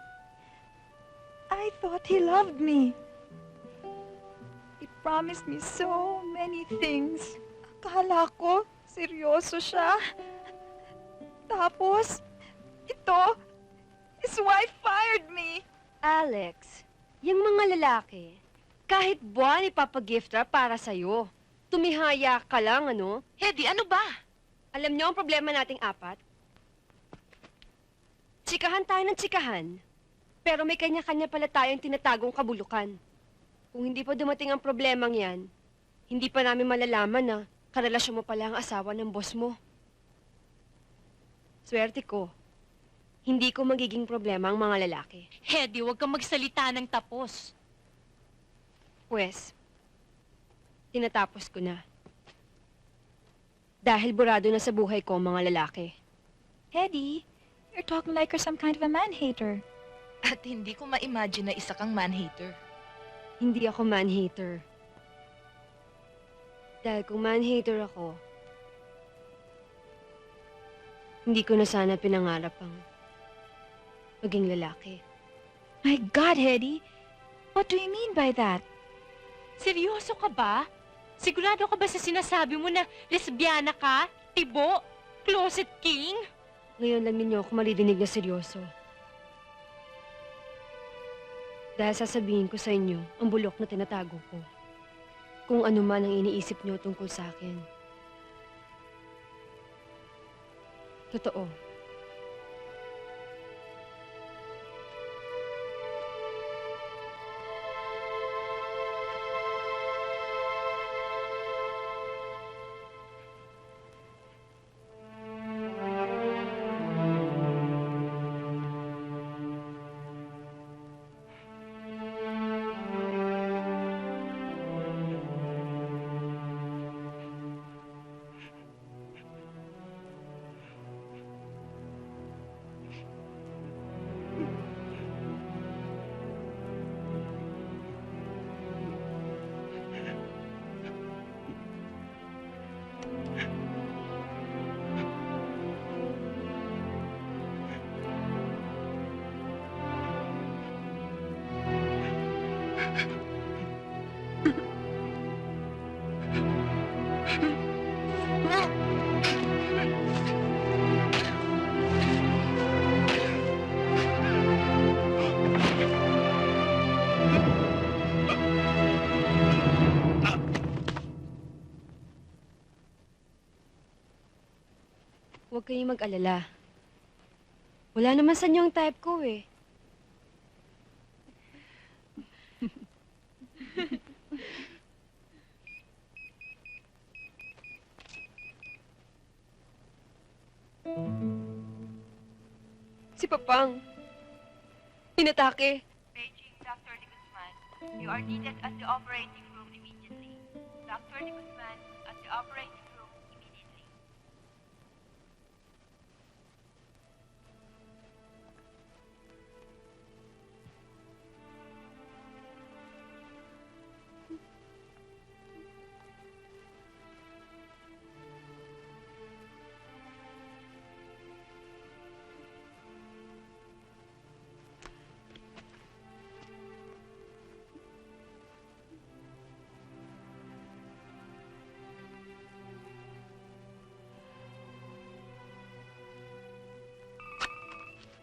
[SPEAKER 2] I thought he loved me. He promised me so many things. Akala ko, seryoso siya. Tapos, ito, his wife fired me.
[SPEAKER 3] Alex, yung mga lalaki, kahit buwan ipapagifta para sa'yo. Tumihaya ka lang, ano?
[SPEAKER 4] Hedy, ano ba?
[SPEAKER 3] Alam niyo ang problema nating apat? Tsikahan tayo ng tsikahan. Pero may kanya-kanya pala tayong tinatagong kabulukan. Kung hindi pa dumating ang problemang yan, hindi pa namin malalaman na karelasyon mo pala ang asawa ng boss mo. Swerte ko, hindi ko magiging problema ang mga lalaki.
[SPEAKER 5] Hedy, huwag kang magsalita ng tapos.
[SPEAKER 3] Pwes, tinatapos ko na. Dahil burado na sa buhay ko ang mga lalaki.
[SPEAKER 2] Hedy, you're talking like you're some kind of a man-hater.
[SPEAKER 4] At hindi ko ma-imagine na isa kang man-hater.
[SPEAKER 3] Hindi ako man-hater. Dahil kung man-hater ako, hindi ko na sana pinangarap ang maging lalaki.
[SPEAKER 2] My God, Hedy, what do you mean by that?
[SPEAKER 5] Seryoso ka ba? Sigurado ka ba sa sinasabi mo na lesbiana ka? Tibo? Closet king?
[SPEAKER 3] Ngayon lang ninyo ako maridinig na seryoso. Dahil sasabihin ko sa inyo ang bulok na tinatago ko. Kung ano man ang iniisip niyo tungkol sa akin. Totoo. Huwag kayong mag-alala. Wala naman sa inyo ang type ko eh. Si Papang. Pinatake.
[SPEAKER 20] Paging Dr. De Guzman. You are needed at the operating room immediately. Dr. De Guzman at the operating room immediately.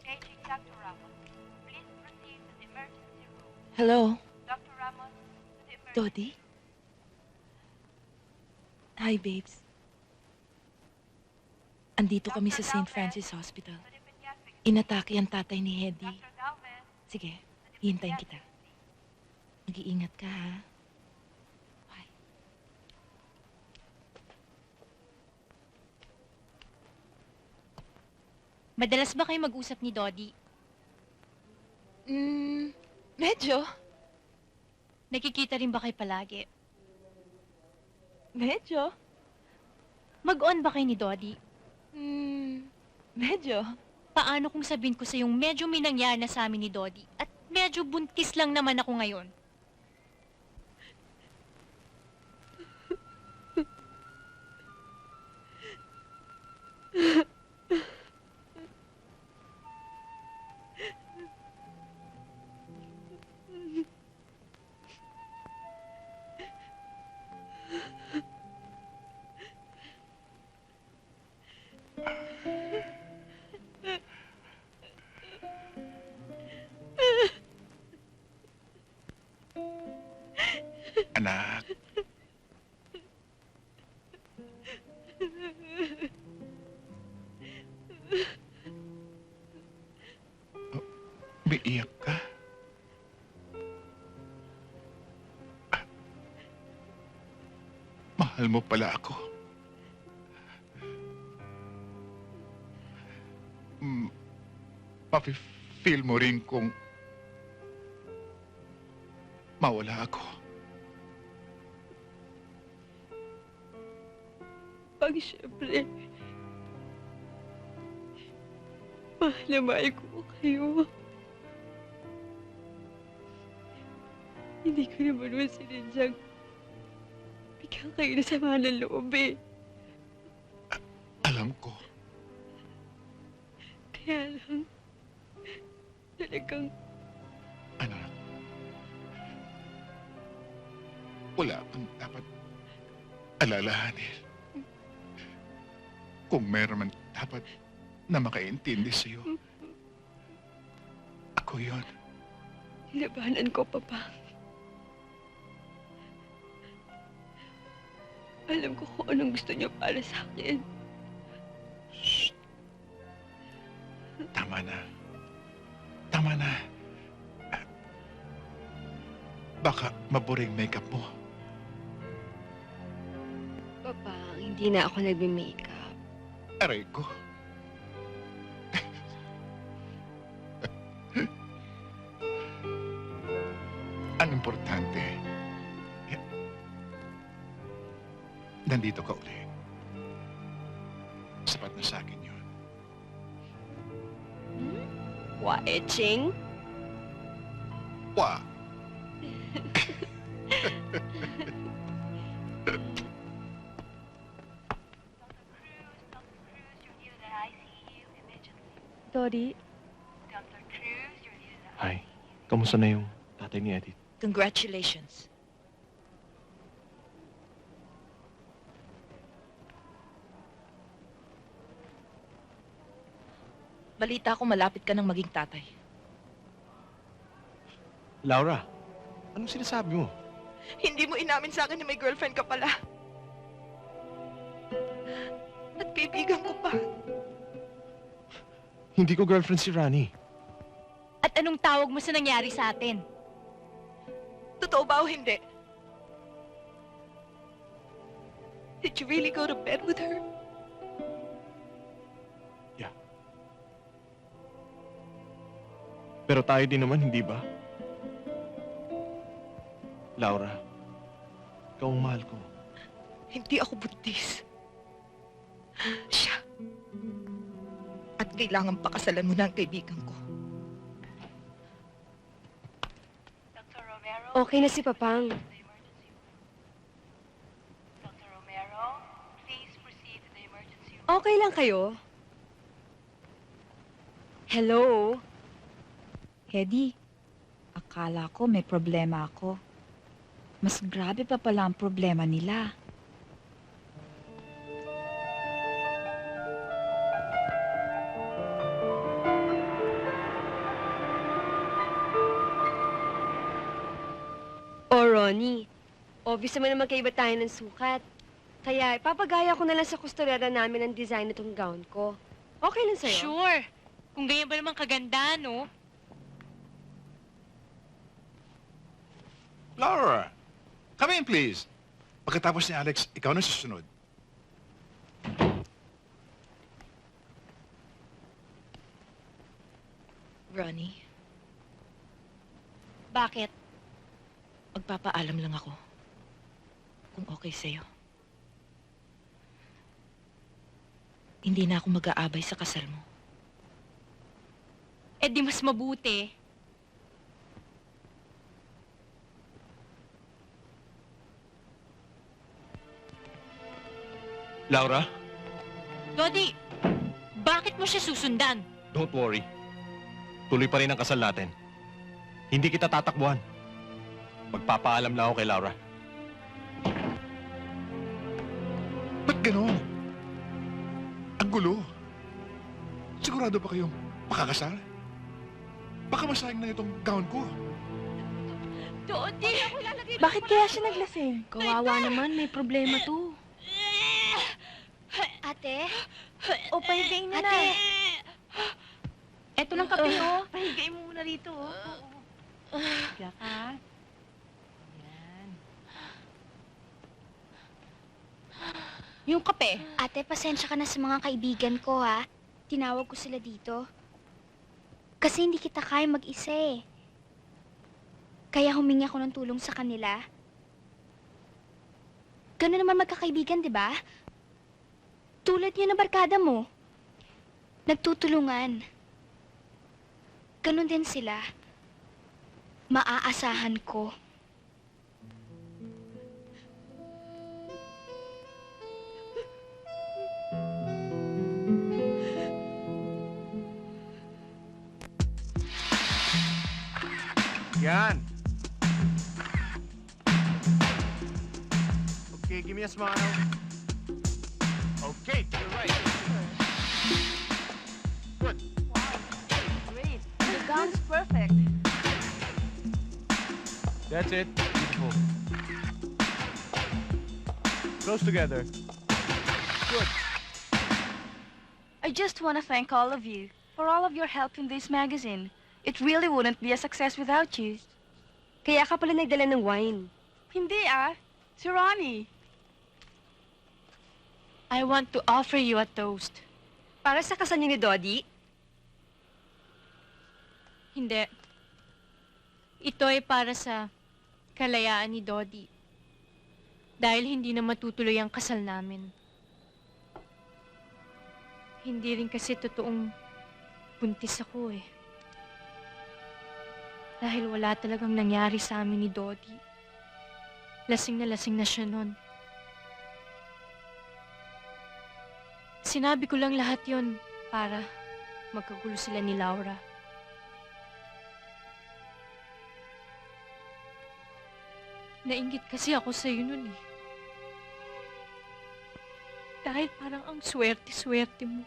[SPEAKER 20] Paging Dr. Ramos. Please proceed to the emergency room.
[SPEAKER 4] Hello?
[SPEAKER 20] Dr. Ramos, to the emergency
[SPEAKER 4] Dodi? Hi, babes. Andito kami sa St. Francis Hospital. Inatake ang tatay ni Hedy. Sige, hihintayin kita. Mag-iingat ka, ha?
[SPEAKER 5] Madalas ba kayo mag-usap ni Dodi?
[SPEAKER 4] Medyo.
[SPEAKER 5] Nakikita rin ba kayo palagi?
[SPEAKER 4] Medyo.
[SPEAKER 5] Mag-on ba kayo ni Dodi?
[SPEAKER 4] Medyo.
[SPEAKER 5] Paano kung sabihin ko sa yung medyo may nangyari na sa amin ni Dodi at medyo buntis lang naman ako ngayon?
[SPEAKER 8] Anak. Umiiyak ka? Mahal mo pala ako. Mafe-feel mo rin kung mawala ako.
[SPEAKER 3] Pag siyempre, mahal na mahal ko kayo. Hindi ko naman naman sinadyang bigyan kayo na sama ng loob eh.
[SPEAKER 8] Alam ko.
[SPEAKER 3] Kaya lang, talagang
[SPEAKER 8] Anak, wala kang dapat alalahanin. Kung meron man dapat na makaintindi sa'yo, ako yun.
[SPEAKER 3] nilabanan ko, Papa. Alam ko kung anong gusto niyo para sa akin.
[SPEAKER 8] Tama na. Tama na. Baka maburing makeup mo.
[SPEAKER 3] Papa, hindi na ako nagme-makeup.
[SPEAKER 8] Aray ko. Ang importante, nandito ka uli. Sapat na sa akin yun.
[SPEAKER 3] Wa, Etching?
[SPEAKER 8] Wa.
[SPEAKER 3] Dodi?
[SPEAKER 1] Hi. Kamusta na yung tatay ni Edith?
[SPEAKER 4] Congratulations. Balita ko malapit ka ng maging tatay.
[SPEAKER 1] Laura, anong sinasabi mo?
[SPEAKER 4] Hindi mo inamin sa akin na may girlfriend ka pala. At kaibigan ko pa.
[SPEAKER 1] Hindi ko girlfriend si Rani.
[SPEAKER 5] At anong tawag mo sa nangyari sa atin?
[SPEAKER 4] Totoo ba o hindi? Did you really go to bed with her?
[SPEAKER 1] Pero tayo din naman, hindi ba? Laura, ikaw ang mahal ko.
[SPEAKER 4] Hindi ako buntis. Siya. At kailangan pakasalan mo na ang kaibigan ko.
[SPEAKER 3] Okay na si Papang. Okay lang kayo? Hello?
[SPEAKER 2] Hedy, akala ko may problema ako. Mas grabe pa pala ang problema nila.
[SPEAKER 3] O, Ronnie, obvious naman na magkaiba tayo ng sukat. Kaya ipapagaya ko na lang sa kusturera namin ang design nitong gown ko. Okay lang sa'yo?
[SPEAKER 5] Sure. Kung ganyan ba naman kaganda, no?
[SPEAKER 8] Laura, come in please. Pagkatapos ni Alex, ikaw na susunod.
[SPEAKER 4] Ronnie,
[SPEAKER 5] Bakit?
[SPEAKER 4] magpapaalam lang ako. Kung okay sa'yo. Hindi na ako mag-aabay sa kasal mo.
[SPEAKER 5] Eh di mas mabuti.
[SPEAKER 1] Laura,
[SPEAKER 5] Dodi, bakit mo siya susundan?
[SPEAKER 1] don't worry. Tuloy pa rin ang kasal natin. Hindi kita tatakbuhan. Magpapaalam lang ako kay Laura.
[SPEAKER 8] Ba't gano'n? Ang gulo. Sigurado ba kayong makakasal? Baka masayang na itong gown ko.
[SPEAKER 5] Dodi! Ako ilalagay
[SPEAKER 14] Bakit kaya siya naglasing?
[SPEAKER 5] Kawawa naman, may problema to.
[SPEAKER 7] Ate?
[SPEAKER 14] O, pahigain na na.
[SPEAKER 7] Ate!
[SPEAKER 14] Eto ng kape, oh. Pahigain mo muna rito, oh. Higa ka.
[SPEAKER 7] Yung kape? Ate, pasensya ka na sa mga kaibigan ko, ha? Tinawag ko sila dito. Kasi hindi kita kaya mag-isa, eh. Kaya humingi ako ng tulong sa kanila. Ganun naman magkakaibigan, di ba? Tulad niyo na barkada mo. Nagtutulungan. Ganun din sila. Maaasahan ko.
[SPEAKER 1] Yan. Okay, give me a smile. Okay, to the right. Good.
[SPEAKER 14] Great. The gown's perfect.
[SPEAKER 1] That's it. Beautiful. Close together. Good.
[SPEAKER 14] I just want to thank all of you for all of your help in this magazine. It really wouldn't be a success without you.
[SPEAKER 3] Kaya ka pala nagdala ng wine.
[SPEAKER 14] Hindi si Ronnie.
[SPEAKER 5] I want to offer you a toast.
[SPEAKER 3] Para sa kasal niyo ni Dodi?
[SPEAKER 5] Hindi. Ito ay para sa kalayaan ni Dodi. Dahil hindi na matutuloy ang kasal namin. Hindi rin kasi totoong buntis ako eh. Dahil wala talagang nangyari sa amin ni Dodi. Lasing na siya nun. Sinabi ko lang lahat yon para magkagulo sila ni Laura. Nainggit kasi ako sa'yo nun eh. Dahil parang ang swerte-swerte mo.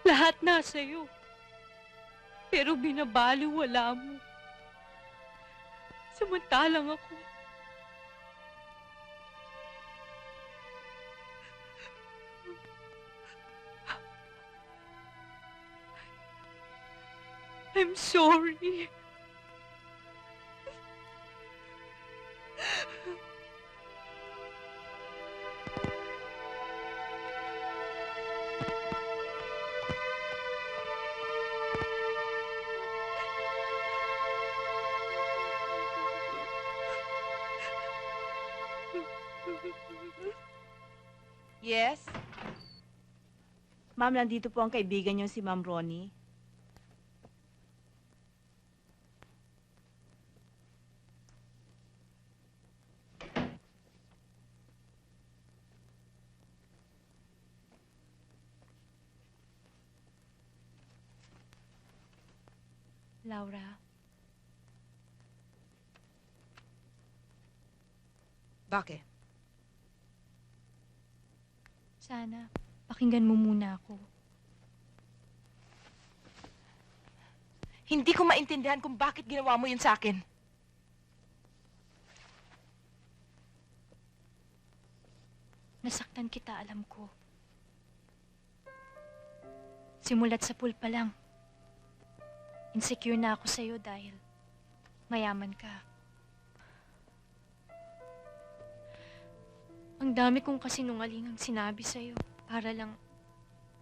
[SPEAKER 5] Lahat nasa'yo. Pero binabaliwala mo. Samantalang ako. I'm sorry.
[SPEAKER 14] Yes? Ma'am, nandito po ang kaibigan niyo si Ma'am Ronnie.
[SPEAKER 5] Laura,
[SPEAKER 4] Bakit?
[SPEAKER 5] sana pakinggan mo muna ako.
[SPEAKER 4] Hindi ko maintindihan kung bakit ginawa mo yun sa akin.
[SPEAKER 5] Nasaktan kita, alam ko. Simulat sa pool pa lang. Insecure na ako sa'yo dahil mayaman ka. Ang dami kong kasinungalingang sinabi sa'yo para lang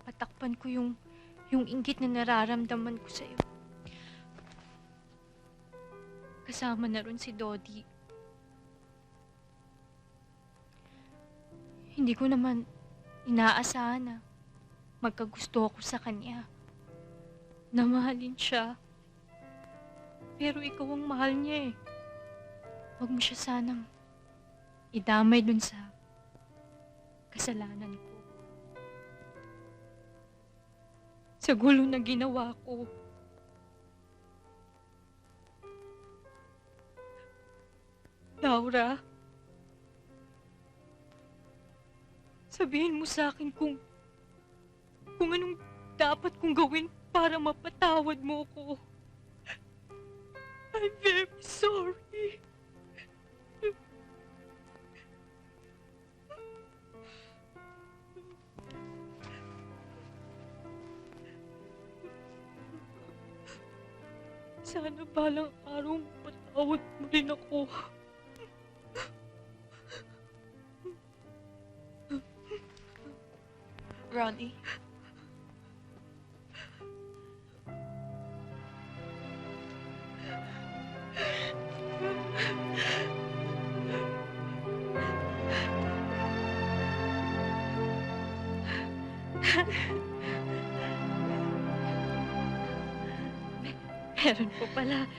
[SPEAKER 5] patakpan ko yung inggit na nararamdaman ko sa'yo. Kasama na rin si Dodi. Hindi ko naman inaasahan na magkagusto ako sa kanya. Na mahalin siya. Pero ikaw ang mahal niya eh. Huwag mo siya sanang idamay dun sa kasalanan ko. Sa gulo na ginawa ko. Laura, sabihin mo sa akin kung anong dapat kong gawin para mapatawad mo ko. I'm very sorry. balang araw, patawad mo rin ako.
[SPEAKER 16] Ronnie.
[SPEAKER 5] Meron po pala.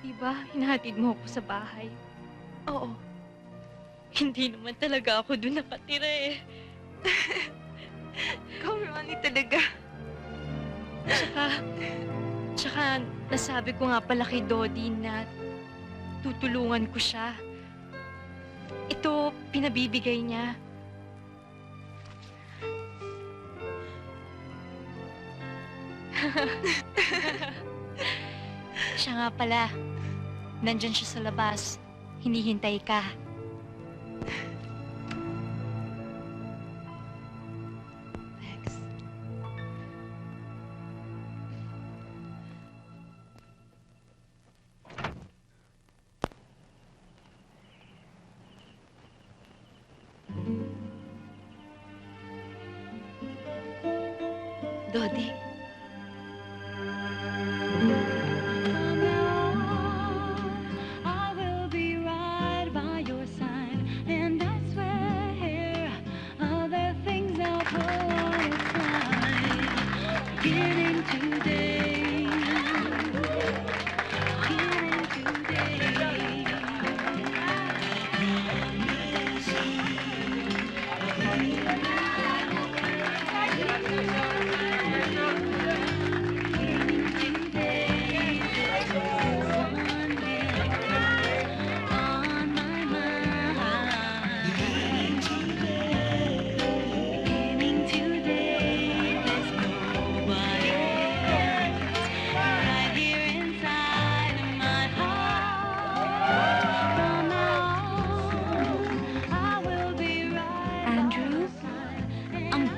[SPEAKER 5] Diba, hinahatid mo ako sa bahay? Oo. Hindi naman talaga ako doon nakatira eh.
[SPEAKER 14] Ikaw, Ronnie, talaga.
[SPEAKER 5] Tsaka nasabi ko nga pala kay Dodi na tutulungan ko siya. Ito, pinabibigay niya. Siya nga pala, nandyan siya sa labas. Hinihintay ka. Dodi.
[SPEAKER 21] I will be right by your side, and I swear other things I'll put aside. Beginning today, beginning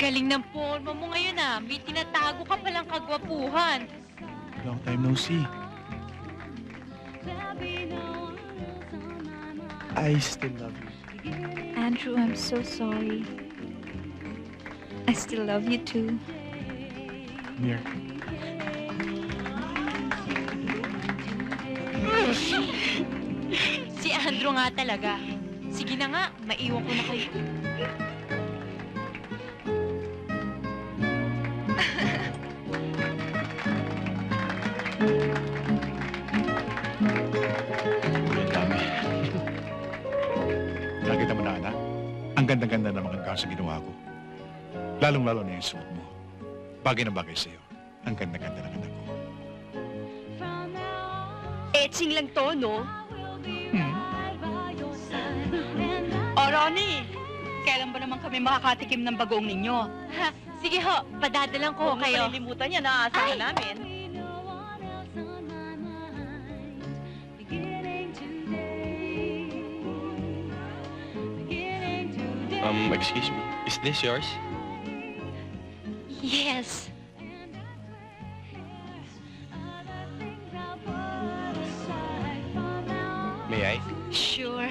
[SPEAKER 5] Galing ng forma mo ngayon ah. May tinatago ka palang kagwapuhan.
[SPEAKER 12] Long time no see. I still love you.
[SPEAKER 2] Andrew, I'm so sorry. I still love you too.
[SPEAKER 12] Mir.
[SPEAKER 5] Si Andrew nga talaga. Sige na nga, maiwan ko na kayo.
[SPEAKER 8] Nakita mo na, anak? Ang ganda-ganda ng mga gawin sa ginawa ko. Lalong-lalo na yung suot mo. Bagay na bagay sa'yo. Ang ganda-ganda ng anak ko.
[SPEAKER 3] Etching lang to, no?
[SPEAKER 13] O, Ronnie, kailan ba naman kami makakatikim ng bagoong ninyo?
[SPEAKER 5] Ha, sige ho, padadalang ko
[SPEAKER 13] Huwag
[SPEAKER 5] kayo.
[SPEAKER 13] mo malilimutan yan, naaasahan namin.
[SPEAKER 9] Excuse me. Is this yours?
[SPEAKER 5] Yes.
[SPEAKER 9] May I?
[SPEAKER 5] Sure.